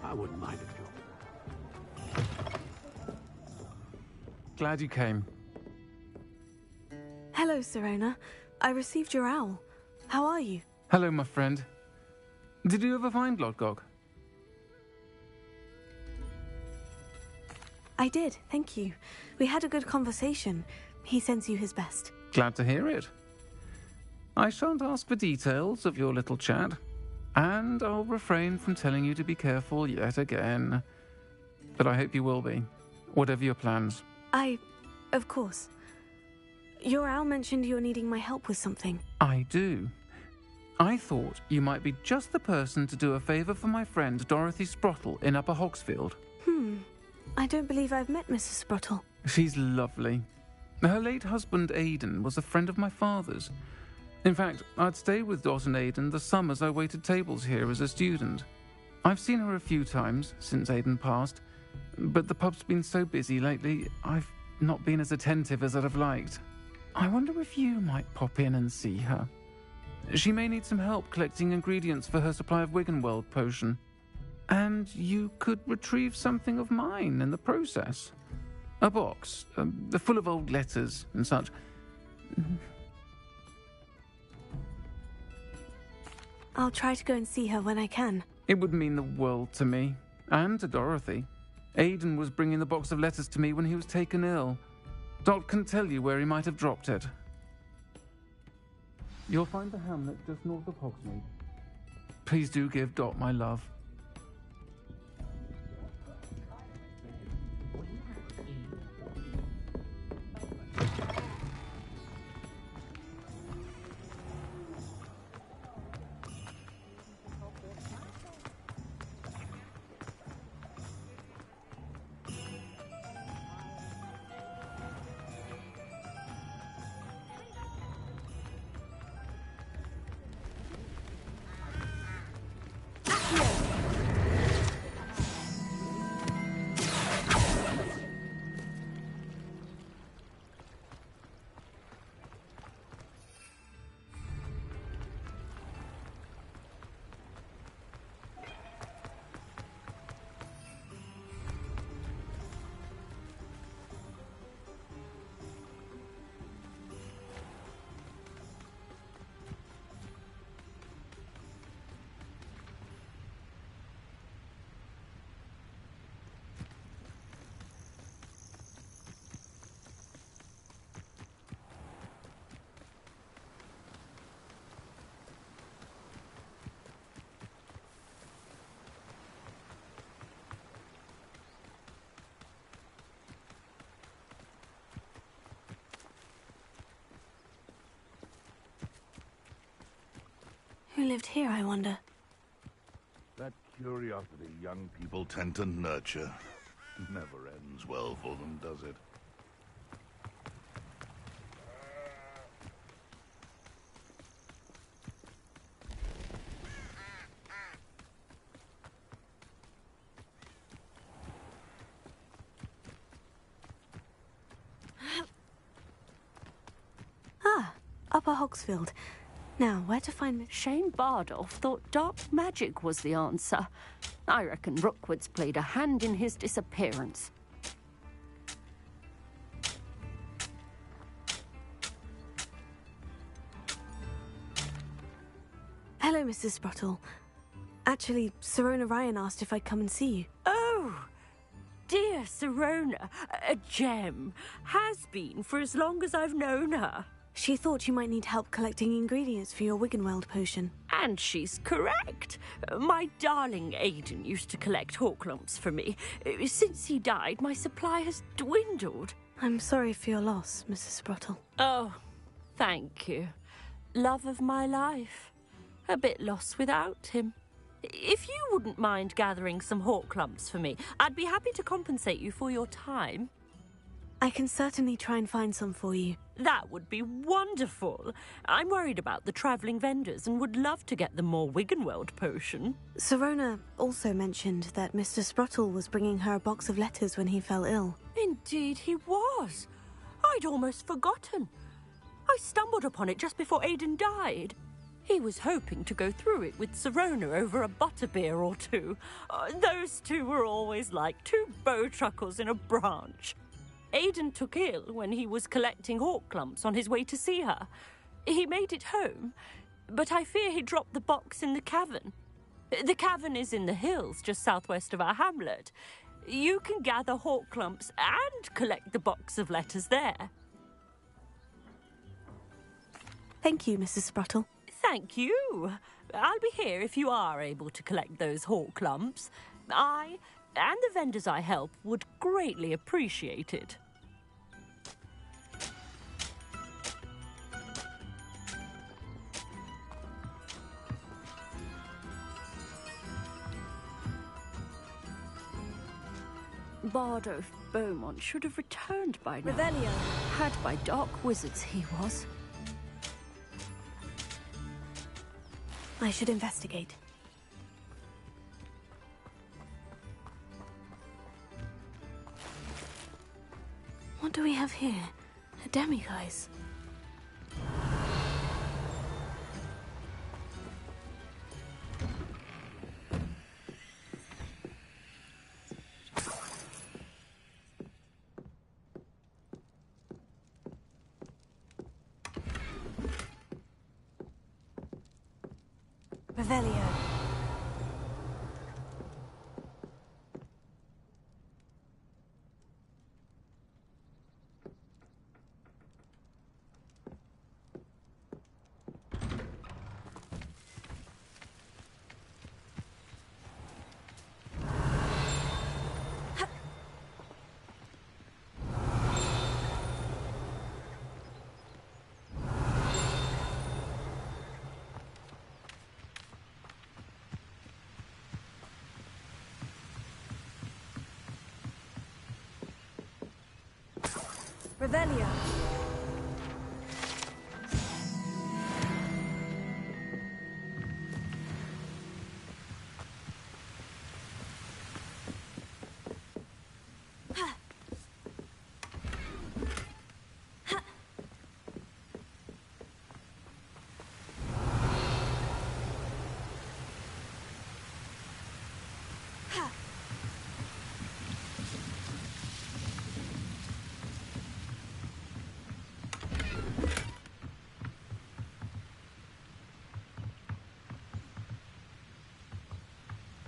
I wouldn't mind a job. Glad you came. Hello, Serona. I received your owl. How are you? Hello, my friend. Did you ever find Lodgog? I did, thank you. We had a good conversation. He sends you his best. Glad to hear it. I shan't ask for details of your little chat, and I'll refrain from telling you to be careful yet again. But I hope you will be, whatever your plans. Of course. Your owl mentioned you're needing my help with something. I do. I thought you might be just the person to do a favour for my friend Dorothy Sprottle in Upper Hogsfield. I don't believe I've met Mrs. Sprottle. She's lovely. Her late husband Aidan was a friend of my father's. In fact, I'd stayed with Dot and Aidan the summers I waited tables here as a student. I've seen her a few times since Aidan passed, but the pub's been so busy lately, I've not been as attentive as I'd have liked. I wonder if you might pop in and see her. She may need some help collecting ingredients for her supply of Wiggenweld potion. And you could retrieve something of mine in the process. A box, full of old letters and such. I'll try to go and see her when I can. It would mean the world to me, and to Dorothy. Aidan was bringing the box of letters to me when he was taken ill. Dot can tell you where he might have dropped it. You'll find the hamlet just north of Hogsmeade. Please do give Dot my love. lived here, I wonder? That curiosity young people tend to nurture never ends well for them, does it? Ah, Upper Hogsfield. Now, where to find... Shane Bardolph thought dark magic was the answer. I reckon Rookwood's played a hand in his disappearance. Hello, Mrs. Sprottle. Actually, Sirona Ryan asked if I'd come and see you. Oh, dear Sirona, a gem. Has been for as long as I've known her. She thought you might need help collecting ingredients for your Wiggenweld potion. And she's correct. My darling Aidan used to collect hawk lumps for me. Since he died, my supply has dwindled. I'm sorry for your loss, Mrs. Sprottle. Oh, thank you. Love of my life. A bit lost without him. If you wouldn't mind gathering some hawk lumps for me, I'd be happy to compensate you for your time. I can certainly try and find some for you. That would be wonderful. I'm worried about the travelling vendors and would love to get them more Wiggenweld potion. Sirona also mentioned that Mr. Sprottle was bringing her a box of letters when he fell ill. Indeed he was. I'd almost forgotten. I stumbled upon it just before Aidan died. He was hoping to go through it with Sirona over a butterbeer or two. Those two were always like two bowtruckles in a branch. Aidan took ill when he was collecting hawk lumps on his way to see her. He made it home, but I fear he dropped the box in the cavern. The cavern is in the hills just southwest of our hamlet. You can gather hawk lumps and collect the box of letters there. Thank you, Mrs. Sprottle. Thank you. I'll be here if you are able to collect those hawk lumps. I and the vendors I help would greatly appreciate it. Bardolph Beaumont should have returned by now. Revelio. Had by dark wizards he was. I should investigate. What do we have here? A demiguise. Revelio. Revelio.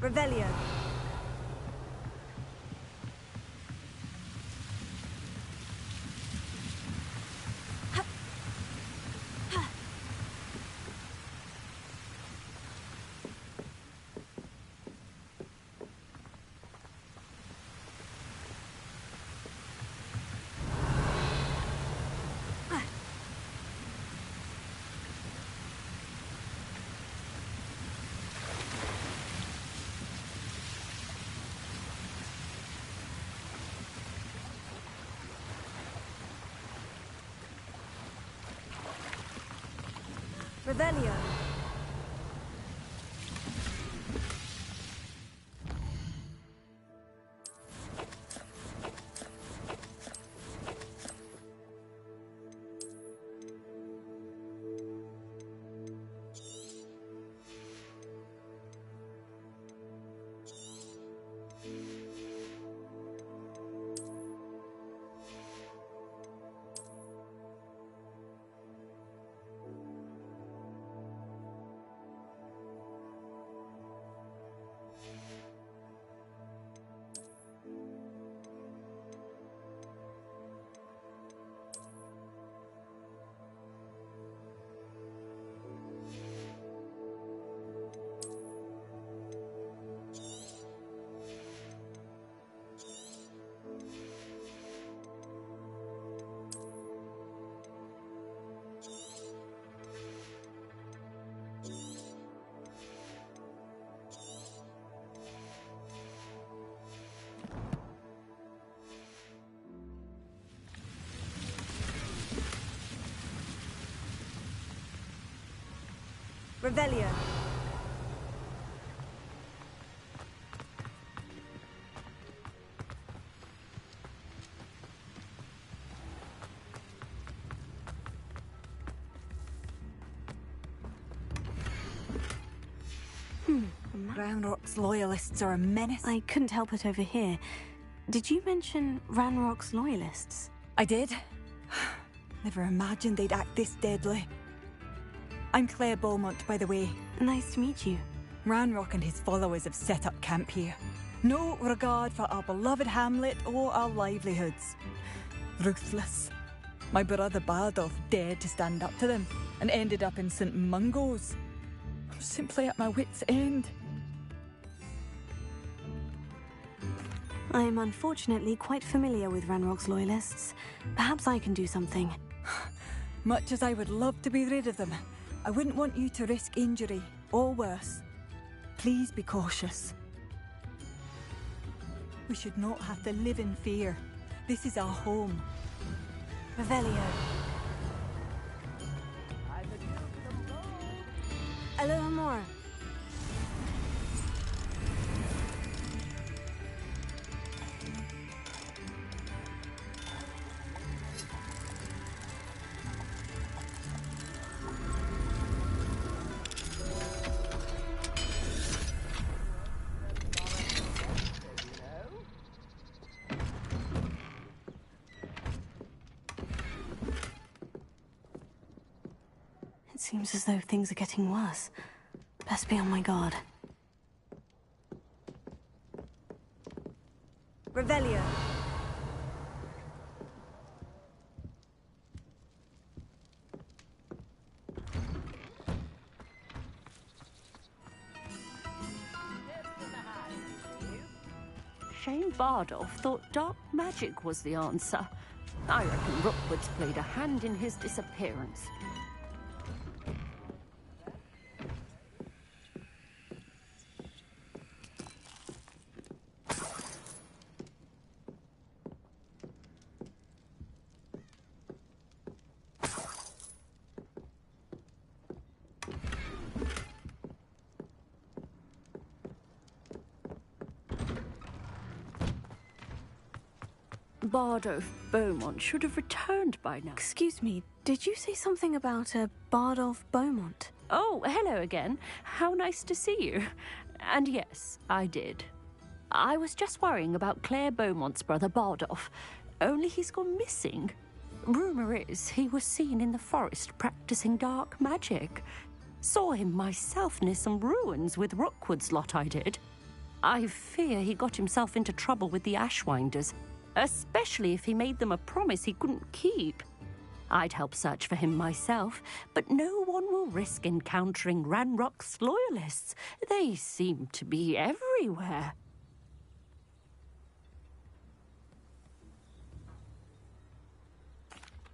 Revelio. Revelio. Revelio. Ranrock's loyalists are a menace. I couldn't help it over here. Did you mention Ranrock's loyalists? I did. Never imagined they'd act this deadly. I'm Claire Beaumont, by the way. Nice to meet you. Ranrock and his followers have set up camp here. No regard for our beloved hamlet or our livelihoods. Ruthless. My brother Bardolph dared to stand up to them and ended up in St. Mungo's. I'm simply at my wit's end. I'm unfortunately quite familiar with Ranrock's loyalists. Perhaps I can do something. Much as I would love to be rid of them, I wouldn't want you to risk injury, or worse. Please be cautious. We should not have to live in fear. This is our home. Revelio. Aloha more. It seems as though things are getting worse. Best be on my guard. Revelio. Shane Bardolph thought dark magic was the answer. I reckon Rookwood's played a hand in his disappearance. Bardolph Beaumont should have returned by now. Excuse me, did you say something about a Bardolph Beaumont? Oh, hello again. How nice to see you. And yes, I did. I was just worrying about Claire Beaumont's brother Bardolph, only he's gone missing. Rumour is he was seen in the forest practicing dark magic. Saw him myself near some ruins with Rookwood's lot I did. I fear he got himself into trouble with the Ashwinders, especially if he made them a promise he couldn't keep. I'd help search for him myself, but no one will risk encountering Ranrock's loyalists. They seem to be everywhere.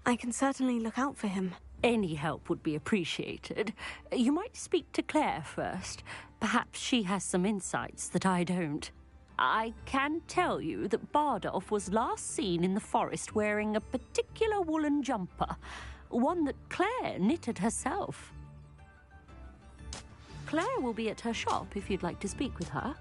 I can certainly look out for him. Any help would be appreciated. You might speak to Claire first. Perhaps she has some insights that I don't. I can tell you that Bardolph was last seen in the forest wearing a particular woolen jumper, one that Claire knitted herself. Claire will be at her shop if you'd like to speak with her.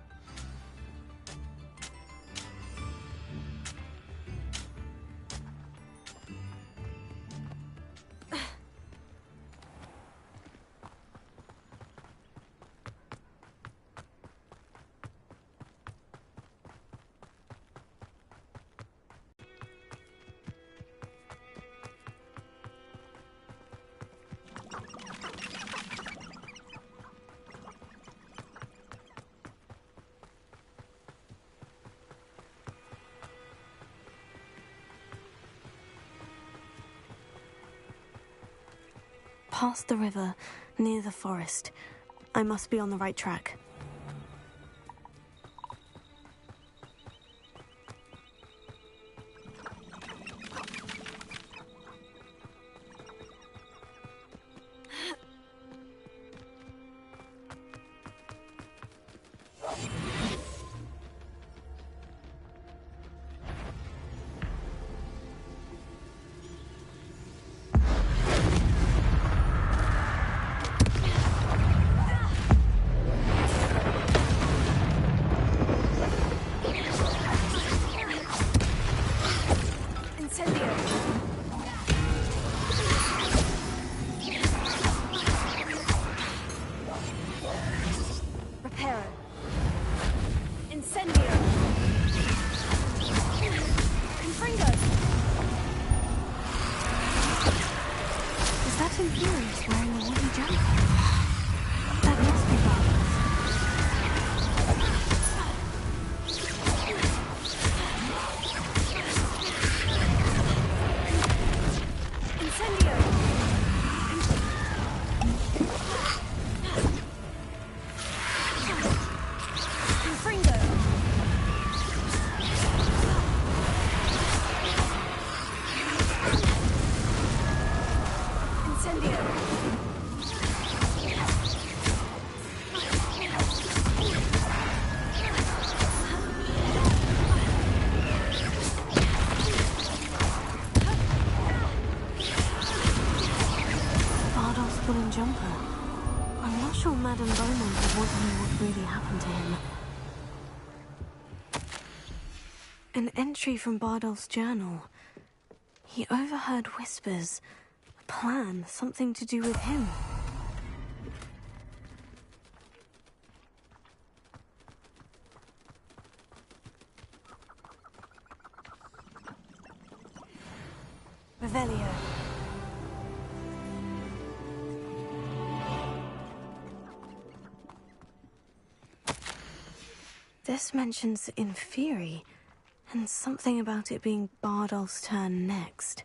Past the river, near the forest. I must be on the right track. Madame Beaumont would want to know what really happened to him. An entry from Bardolph's journal. He overheard whispers. A plan, something to do with him. Revelio. This mentions Inferi, and something about it being Bardolph's turn next.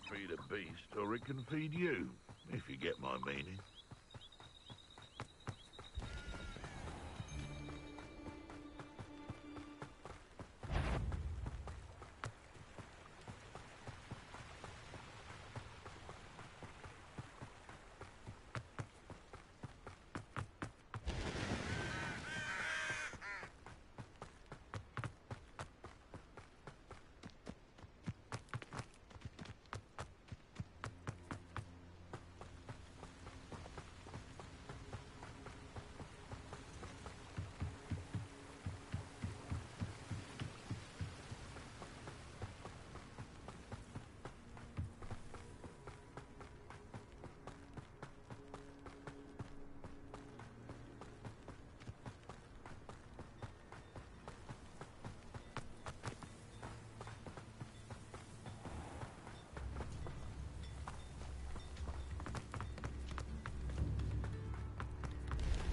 Feed a beast, or it can feed you, if you get my meaning.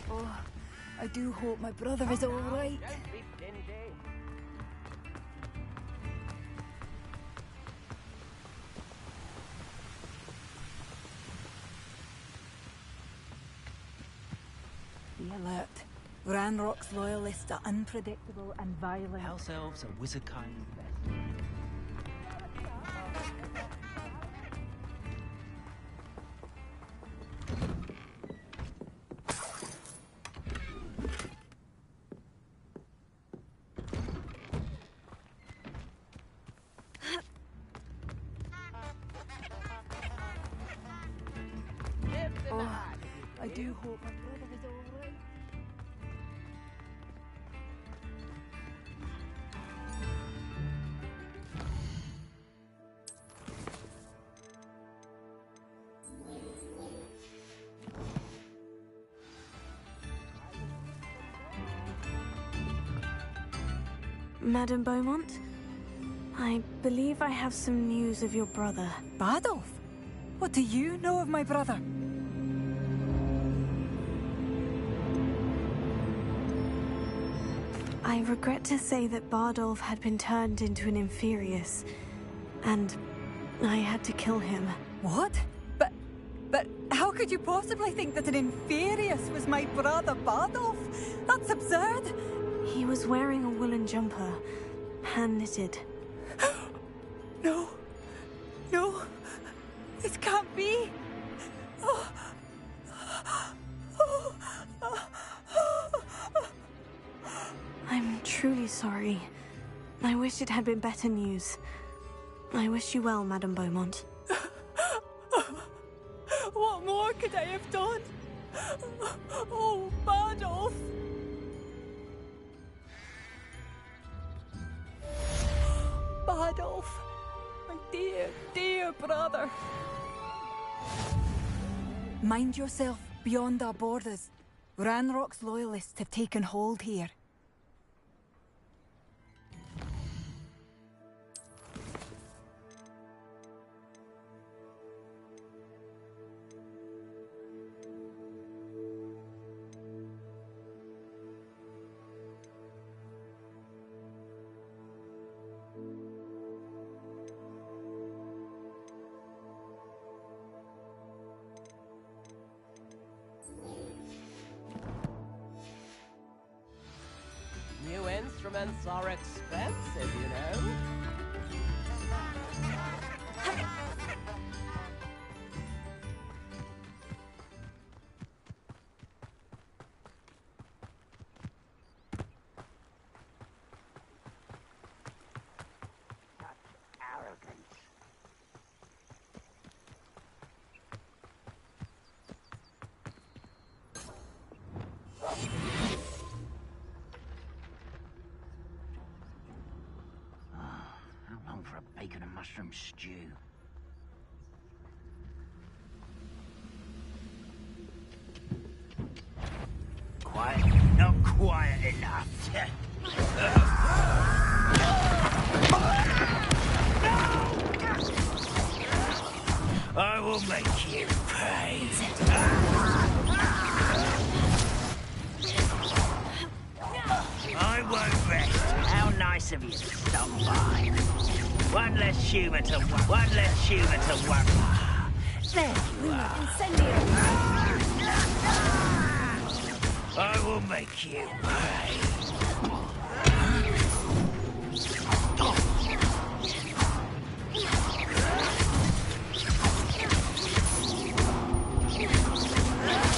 Oh, I do hope my brother is all right. Be alert. Ranrock's loyalists are unpredictable and violent. House elves are wizardkind best. Oh, I do hope my brother is all right. Madame Beaumont, I believe I have some news of your brother. Badolf? What do you know of my brother? I regret to say that Bardolph had been turned into an Inferius, and I had to kill him. What? But how could you possibly think that an Inferius was my brother Bardolph? That's absurd! He was wearing a woolen jumper, hand-knitted. No. No. This can't be. Oh. I'm truly sorry. I wish it had been better news. I wish you well, Madame Beaumont. What more could I have done? Oh, Bardolph! Bardolph, my dear, dear brother. Mind yourself beyond our borders. Ranrock's loyalists have taken hold here. New instruments are expensive, you know. For a bacon and mushroom stew. Quiet? Not quiet enough. I will make you pay. I won't rest. How nice of you to stop by. One less human to one less human to worry. There you are. Incendio! I will make you pay.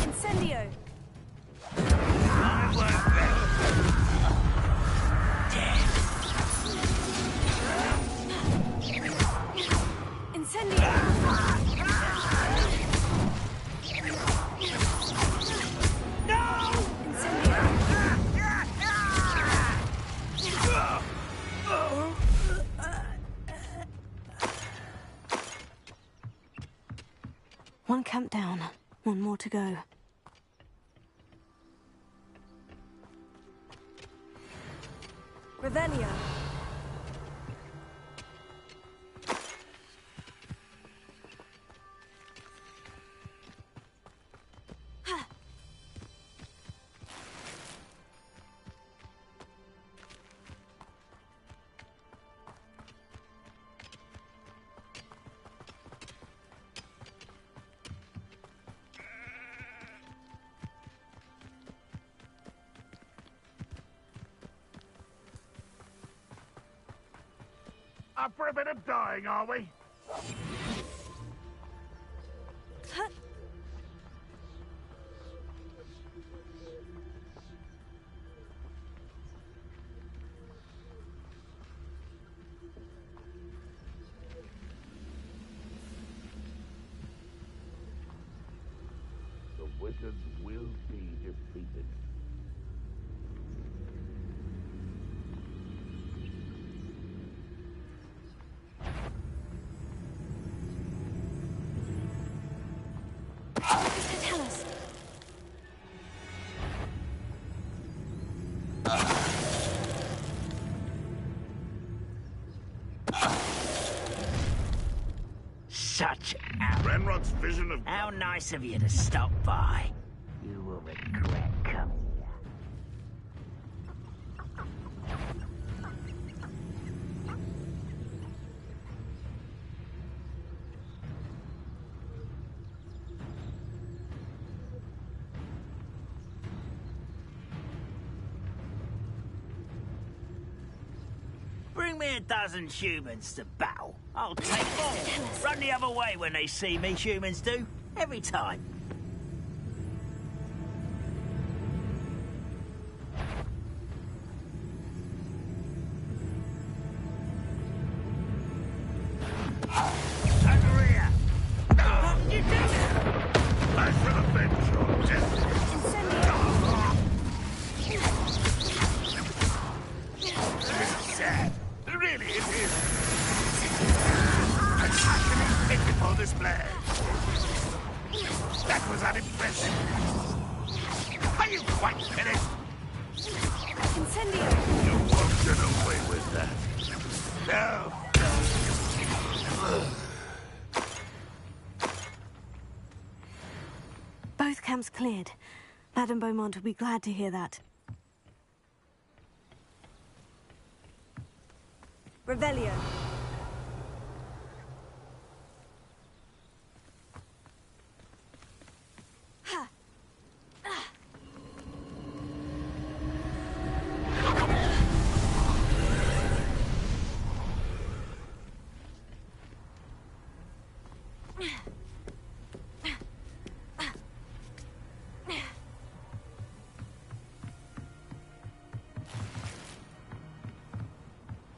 Incendio! I won't rest. One camp down, one more to go. Revelio. Up for a bit of dying, are we? The wizards will be defeated. Tell us. Such Renrock's vision of... How nice of you to stop by. You will regret coming here. Bring me a dozen humans to battle. I'll take more. Run the other way when they see me, humans do. Every time. Over here. What you do? I shall avenge your death. Sad. Really, it is. A sickening, pitiful display. That was unimpressive. Are you quite finished? Incendio! You won't get away with that. No. Both camps cleared. Madame Beaumont will be glad to hear that. Revelio. Ha!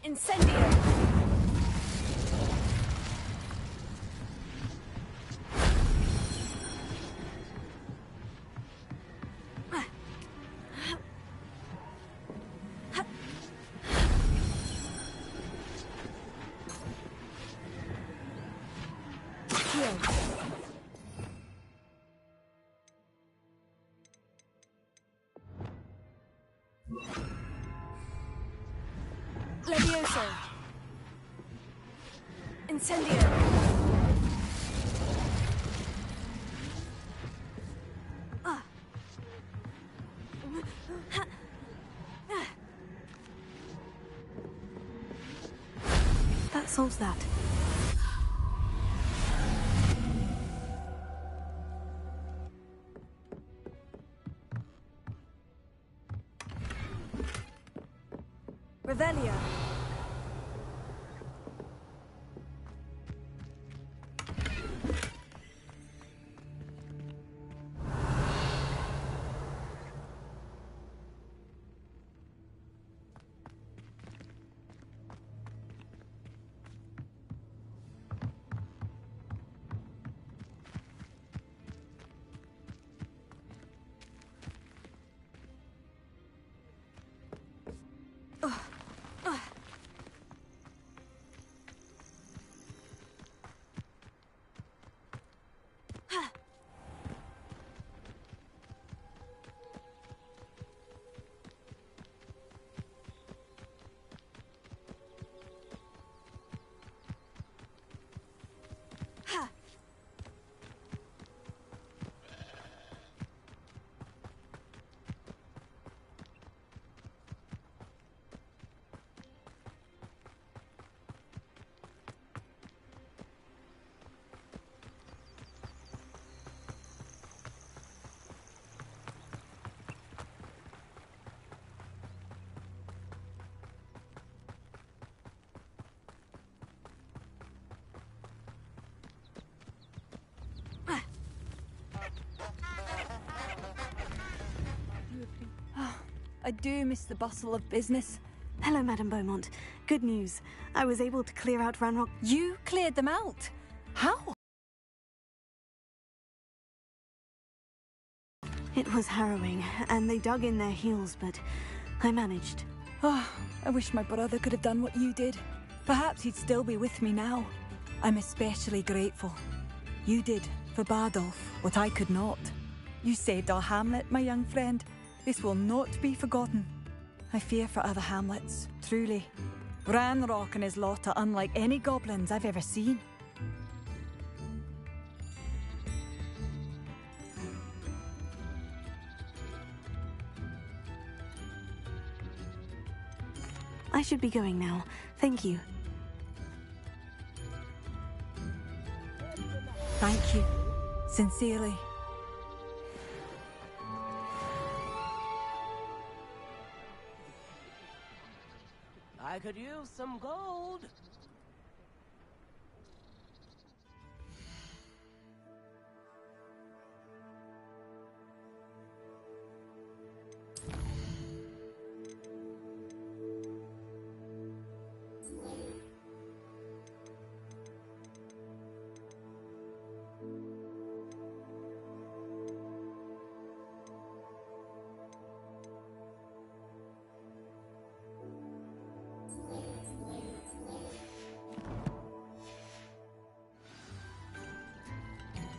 Incendio! Levioso. Incendio. That solves that. Revelio. I do miss the bustle of business. Hello, Madame Beaumont. Good news. I was able to clear out Ranrock. You cleared them out? How? It was harrowing, and they dug in their heels, but I managed. Oh, I wish my brother could have done what you did. Perhaps he'd still be with me now. I'm especially grateful. You did, for Bardolph, what I could not. You saved our hamlet, my young friend. This will not be forgotten. I fear for other hamlets, truly. Ranrock and his lot are unlike any goblins I've ever seen. I should be going now. Thank you. Thank you. Sincerely. I could use some gold.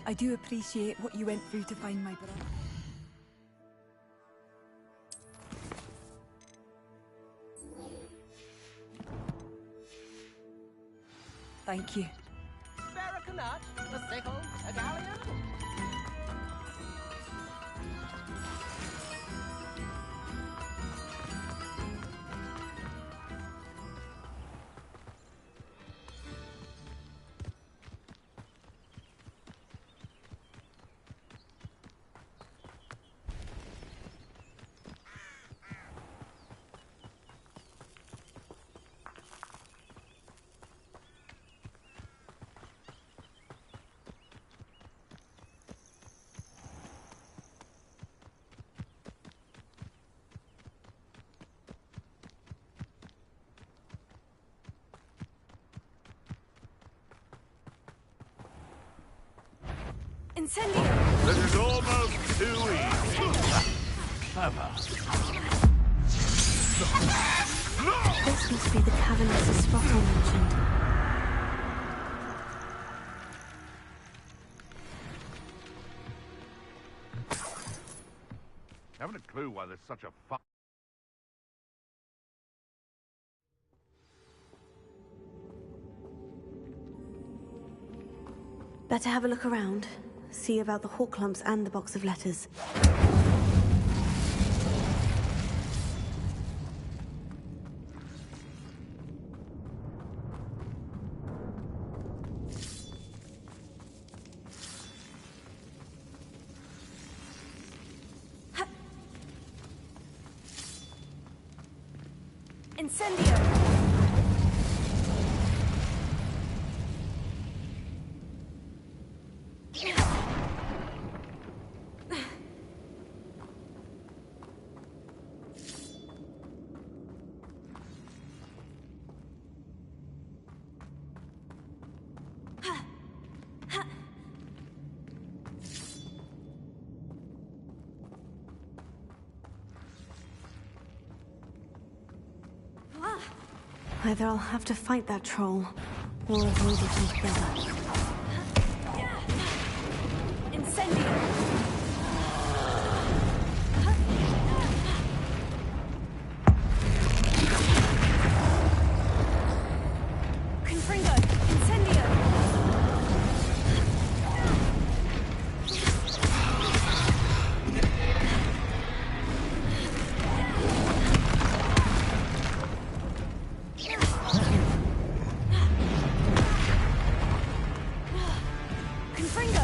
I do appreciate what you went through to find my brother. Thank you. Spare a nut, a sickle, a galleon. Incendio! This is almost too easy. Clever. This must be the caverns of Sprottle mentioned. Haven't a clue why there's such a fuss. Better have a look around. See about the hawk lumps and the box of letters. Incendio! Either I'll have to fight that troll, or avoid it altogether. Incendio! Confringo! Incendio! Confringo!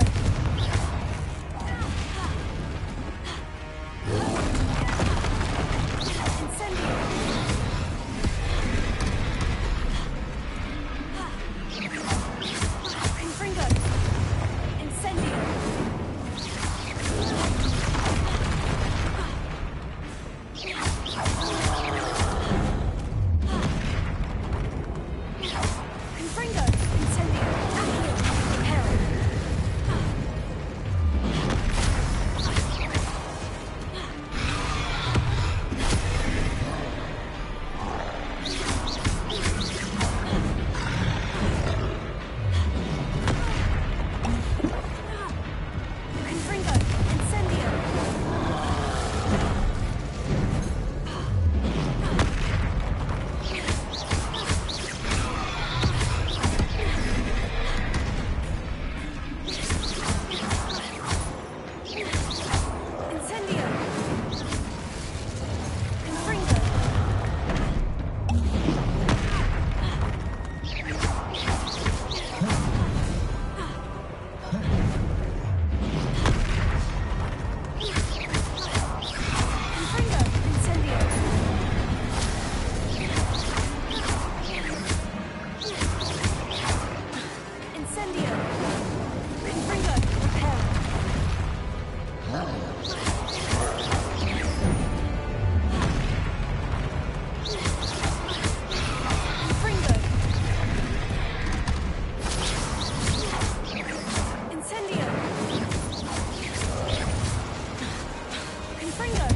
Incendio! Confringo! Repair! Confringo! Incendio! Confringo!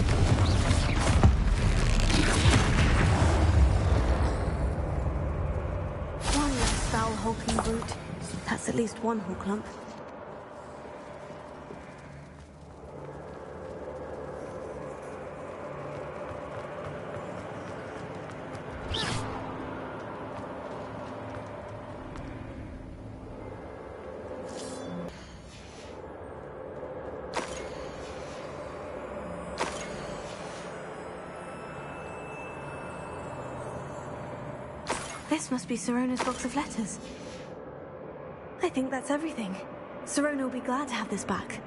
One less foul hulking brute. That's at least one whole clump. This must be Sirona's box of letters. I think that's everything. Sirona will be glad to have this back.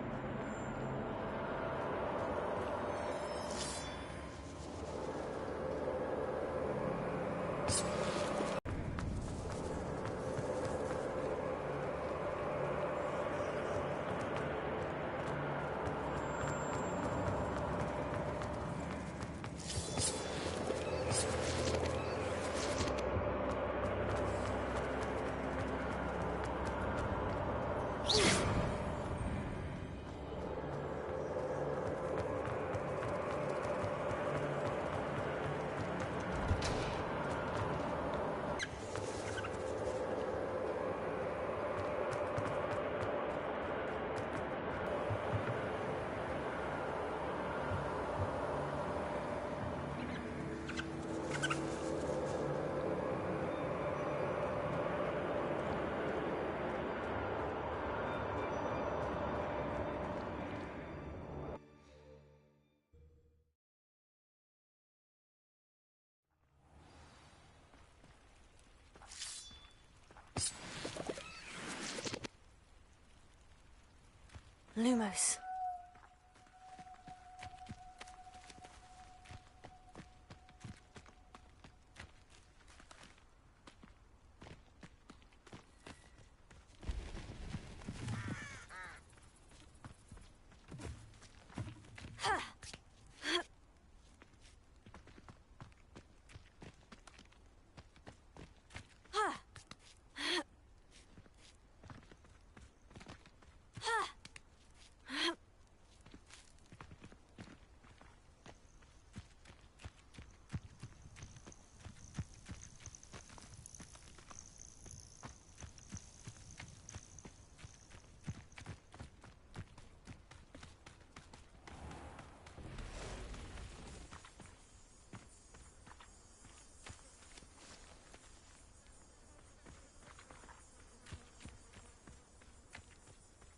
Lumos.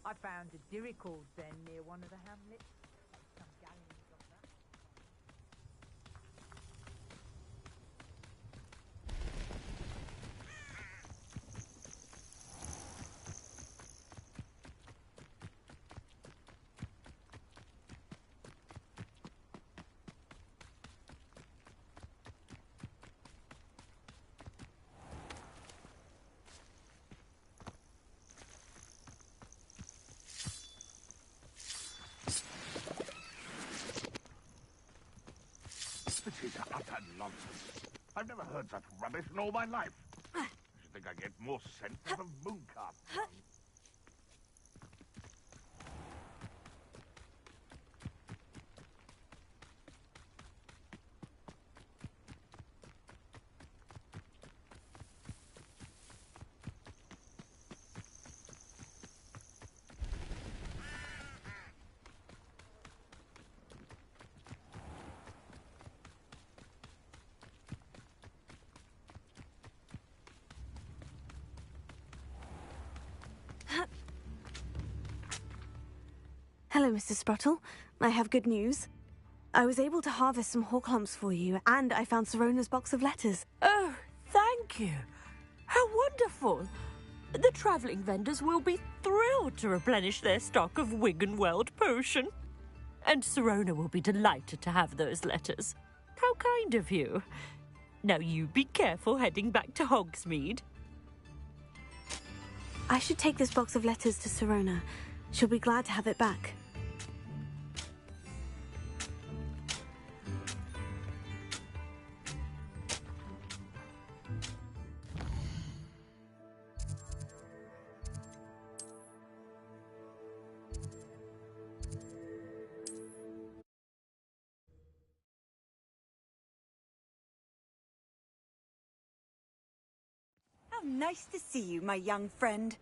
I found a Diricall's then near one of the hamlets. Some galleons of that. This is utter nonsense. I've never heard such rubbish in all my life. I should think I get more sense out of mooncalf. Hello, Mr. Spruttle. I have good news. I was able to harvest some hawk lumps for you, and I found Sirona's box of letters. Oh, thank you. How wonderful. The travelling vendors will be thrilled to replenish their stock of Wiggenweld potion. And Sirona will be delighted to have those letters. How kind of you. Now you be careful heading back to Hogsmeade. I should take this box of letters to Sirona. She'll be glad to have it back. How nice to see you, my young friend.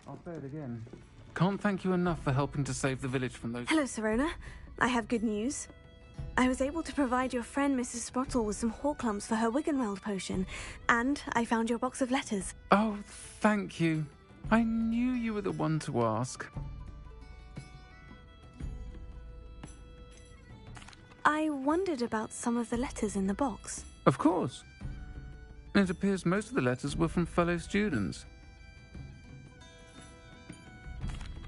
I'll say it again. Can't thank you enough for helping to save the village from those... Hello, Sirona. I have good news. I was able to provide your friend Mrs. Sprottle with some Horklumps for her Wiggenweld potion, and I found your box of letters. Oh, thank you. I knew you were the one to ask. I wondered about some of the letters in the box. Of course. It appears most of the letters were from fellow students.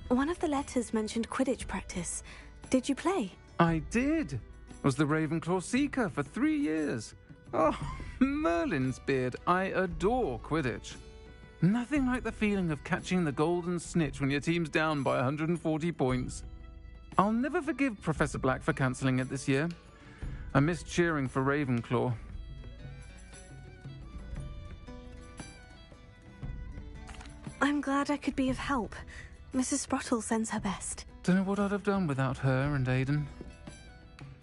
One of the letters mentioned Quidditch practice. Did you play? I did. Was the Ravenclaw Seeker for 3 years. Oh, Merlin's beard. I adore Quidditch. Nothing like the feeling of catching the golden snitch when your team's down by 140 points. I'll never forgive Professor Black for cancelling it this year. I missed cheering for Ravenclaw. I'm glad I could be of help. Mrs. Sprottle sends her best. Don't know what I'd have done without her and Aidan.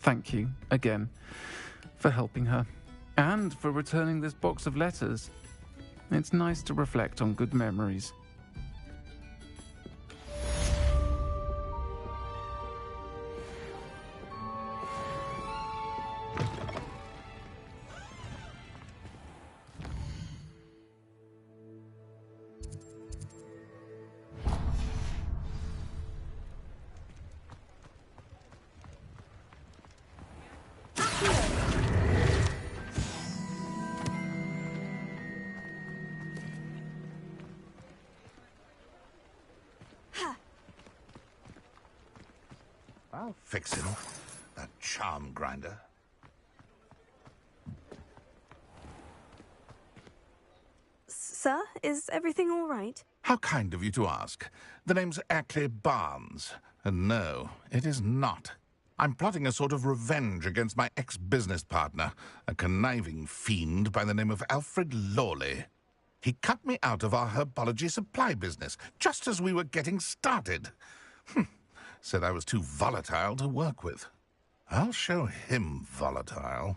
Thank you, again, for helping her. And for returning this box of letters. It's nice to reflect on good memories. I'll fix him. That charm grinder. Sir, is everything all right? How kind of you to ask. The name's Ackley Barnes. And no, it is not. I'm plotting a sort of revenge against my ex-business partner, a conniving fiend by the name of Alfred Lawley. He cut me out of our herbology supply business, just as we were getting started. Said I was too volatile to work with. I'll show him volatile.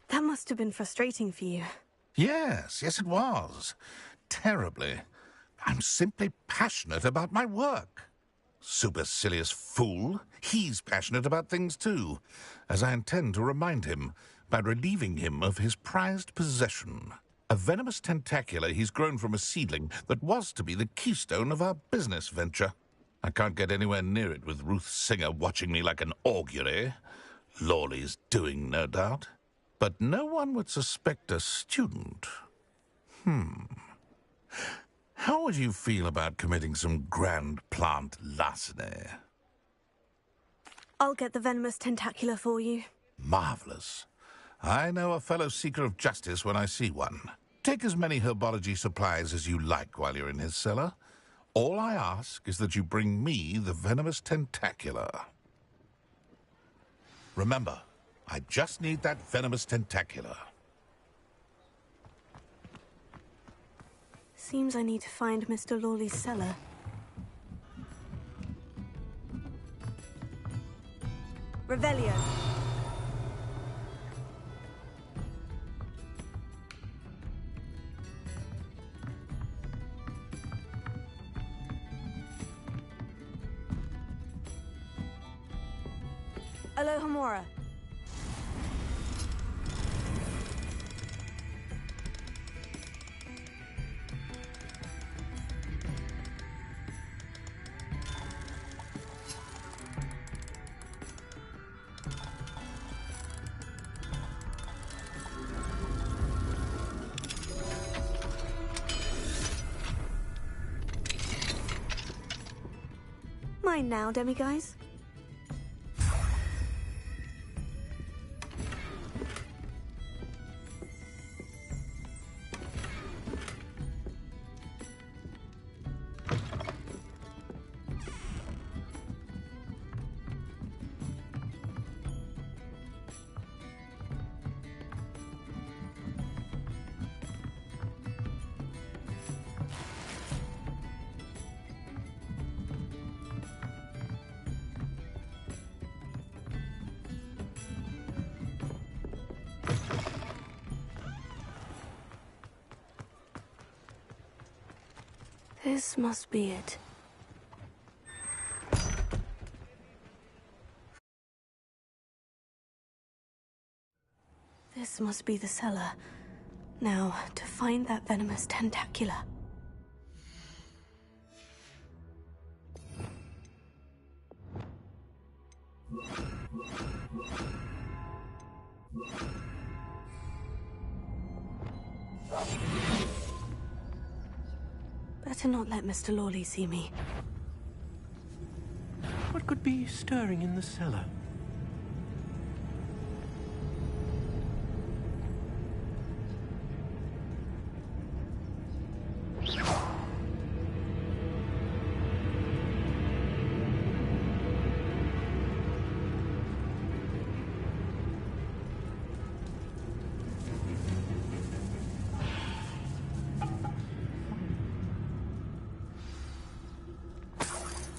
That must have been frustrating for you. Yes, it was. Terribly. I'm simply passionate about my work. Supercilious fool. He's passionate about things too, as I intend to remind him by relieving him of his prized possession. A venomous tentacula he's grown from a seedling that was to be the keystone of our business venture. I can't get anywhere near it with Ruth Singer watching me like an augury. Lawley's doing, no doubt. But no one would suspect a student. How would you feel about committing some grand plant larceny? I'll get the venomous tentacula for you. Marvelous. I know a fellow seeker of justice when I see one. Take as many herbology supplies as you like while you're in his cellar. All I ask is that you bring me the venomous tentacula. Remember, I just need that venomous tentacula. Seems I need to find Mr. Lawley's cellar. Revelio. Alohomora. Mine now, demiguise. This must be it. This must be the cellar. Now, to find that venomous tentacula. Better not let Mr. Lawley see me. What could be stirring in the cellar?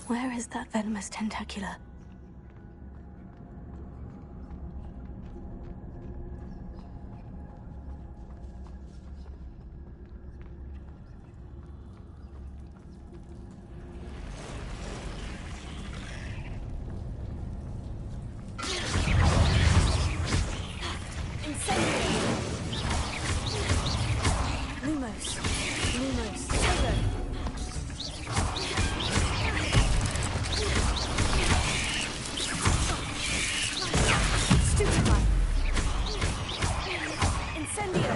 Where is that venomous tentacula? Lumos. Lumos. Taylor. Stupefy. Incendio.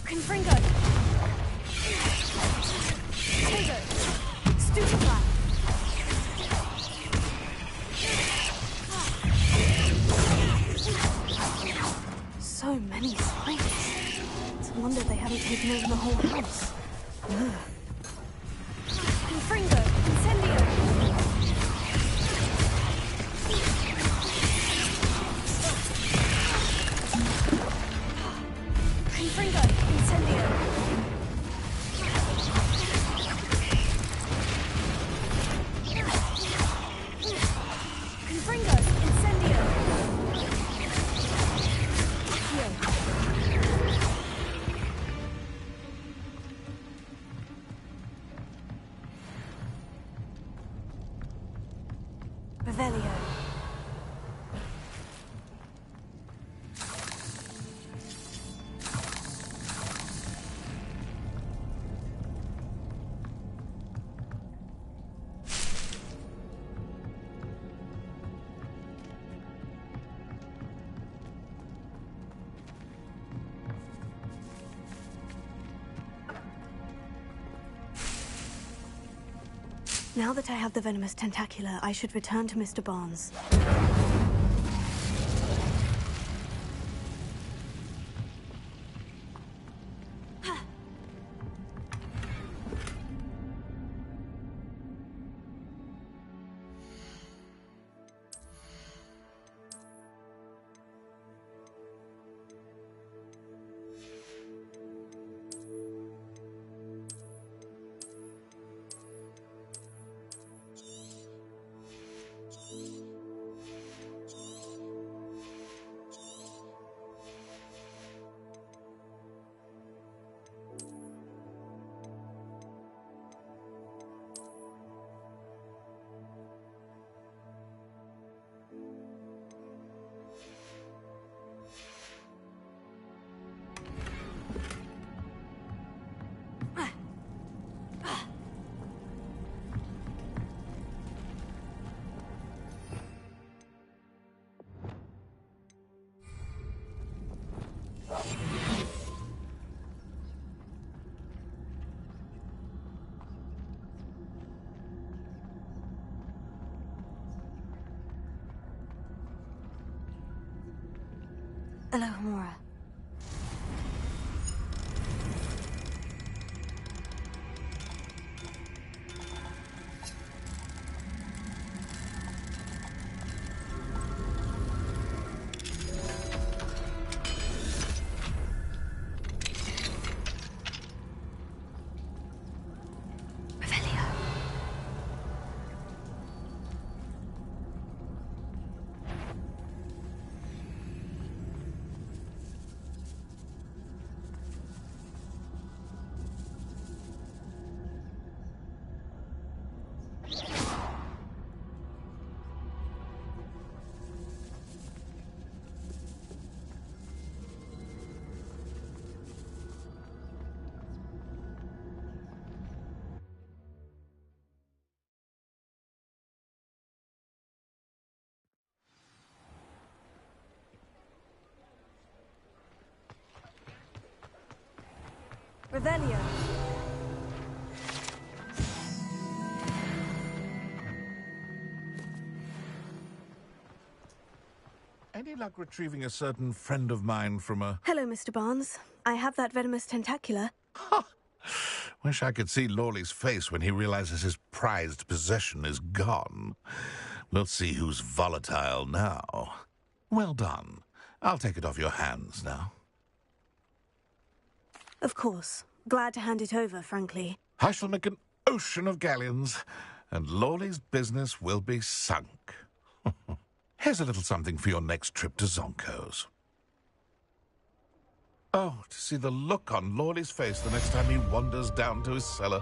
Confringo. Taylor. Stupefy. So many spiders. It's a wonder they haven't taken over the whole house. Ugh. Confringo. Incendio. Confringo. Incendio. Confringo. Incendio. Revelio. Now that I have the venomous tentacula, I should return to Mr. Barnes. Alohomora. Revelio. Any luck retrieving a certain friend of mine from a... Hello, Mr. Barnes. I have that venomous tentacula. Wish I could see Lawley's face when he realizes his prized possession is gone. We'll see who's volatile now. Well done. I'll take it off your hands now. Of course. Glad to hand it over, frankly. I shall make an ocean of galleons, and Lawley's business will be sunk. Here's a little something for your next trip to Zonko's. Oh, to see the look on Lawley's face the next time he wanders down to his cellar.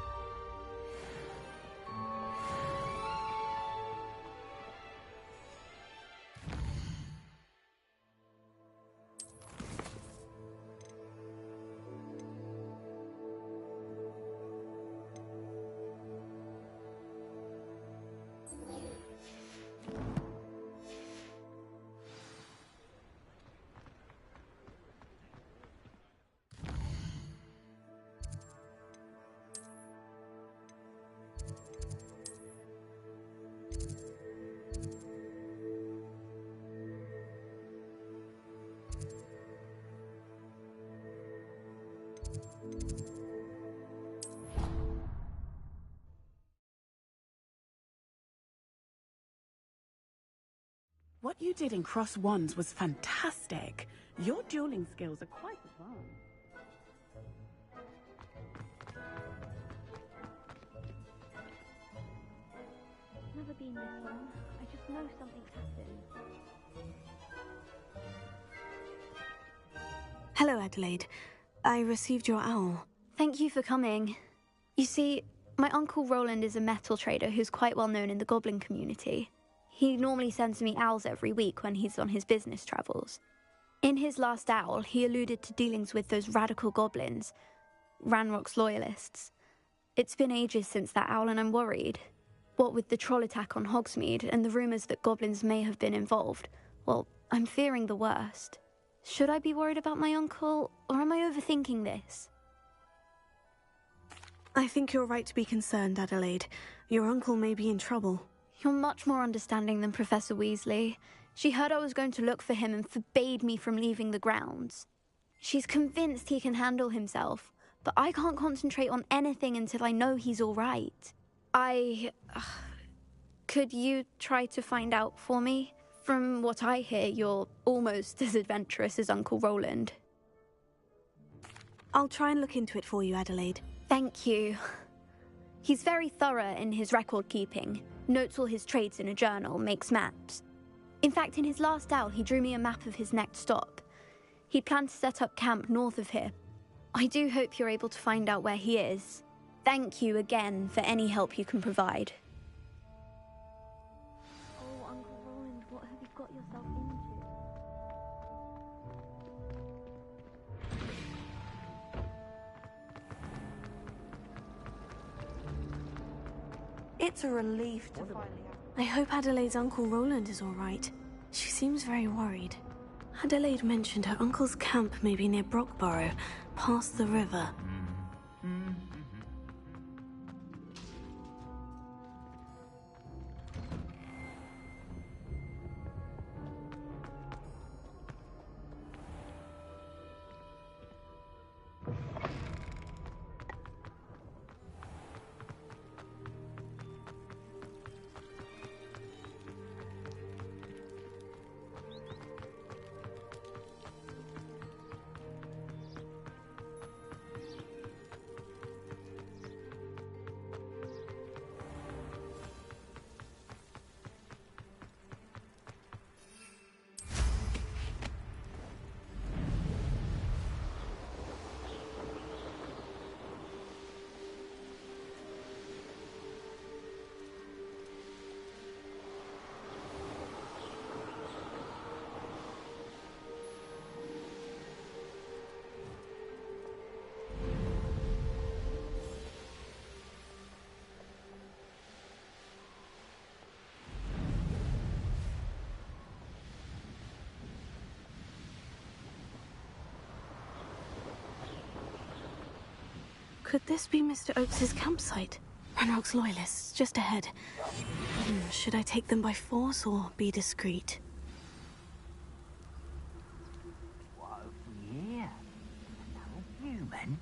What you did in Cross Wands was fantastic. Your dueling skills are quite advanced. Never been this long. I just know something's happened. Hello, Adelaide. I received your owl. Thank you for coming. You see, my Uncle Roland is a metal trader who's quite well known in the goblin community. He normally sends me owls every week when he's on his business travels. In his last owl, he alluded to dealings with those radical goblins, Ranrock's loyalists. It's been ages since that owl and I'm worried. What with the troll attack on Hogsmeade and the rumours that goblins may have been involved, well, I'm fearing the worst. Should I be worried about my uncle, or am I overthinking this? I think you're right to be concerned, Adelaide. Your uncle may be in trouble. You're much more understanding than Professor Weasley. She heard I was going to look for him and forbade me from leaving the grounds. She's convinced he can handle himself, but I can't concentrate on anything until I know he's all right. Could you try to find out for me? From what I hear, you're almost as adventurous as Uncle Roland. I'll try and look into it for you, Adelaide. Thank you. He's very thorough in his record keeping. Notes all his trades in a journal, makes maps. In fact, in his last owl, he drew me a map of his next stop. He'd planned to set up camp north of here. I do hope you're able to find out where he is. Thank you again for any help you can provide. Oh, Uncle Roland, what have you got yourself into? It's a relief to finally... I hope Adelaide's Uncle Roland is all right. She seems very worried. Adelaide mentioned her uncle's camp may be near Brockborough, past the river. Could this be Mr. Oakes's campsite? Ranrock's loyalists, just ahead. Should I take them by force or be discreet? What have we here? Another human?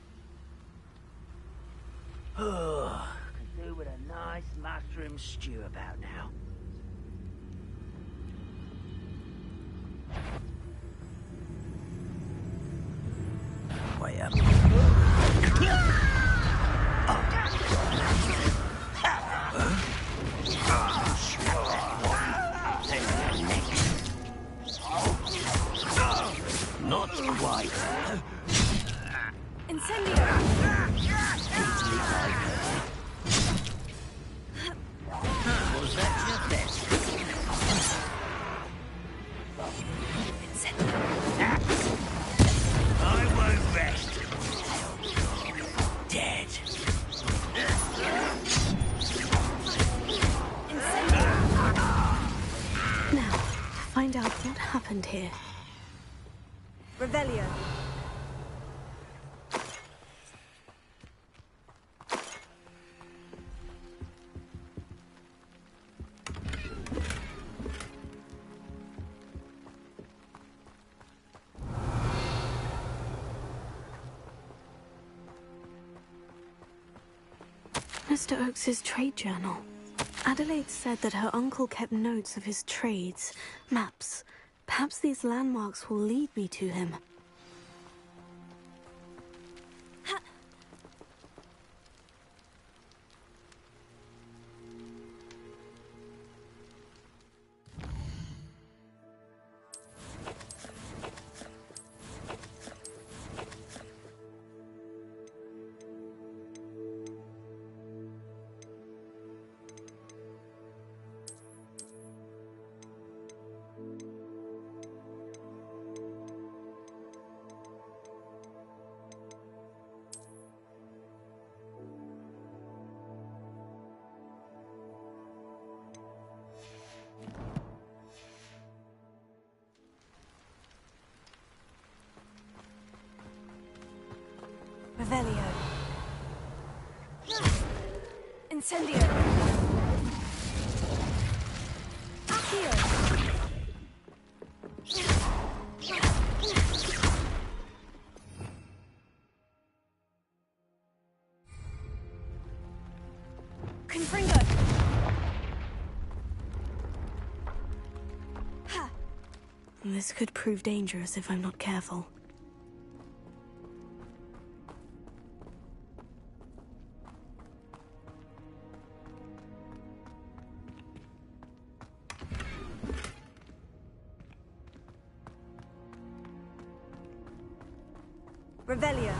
Oh, could do with a nice mushroom stew about now. Wait up. Not quite. Incendio! Was that your best? I won't rest. Dead. Now, find out what happened here. Revelio. Mr. Oakes's trade journal. Adelaide said that her uncle kept notes of his trades, maps. Perhaps these landmarks will lead me to him. Revelio. Incendio. Accio. Confringo. This could prove dangerous if I'm not careful. Revelio.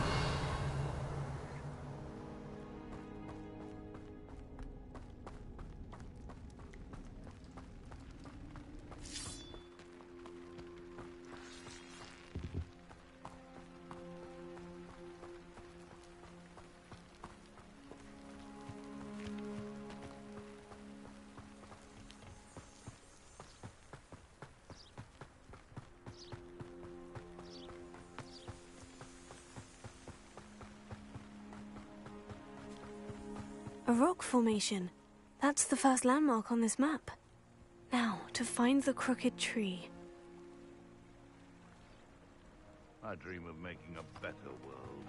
A rock formation. That's the first landmark on this map. Now, to find the crooked tree. I dream of making a better world.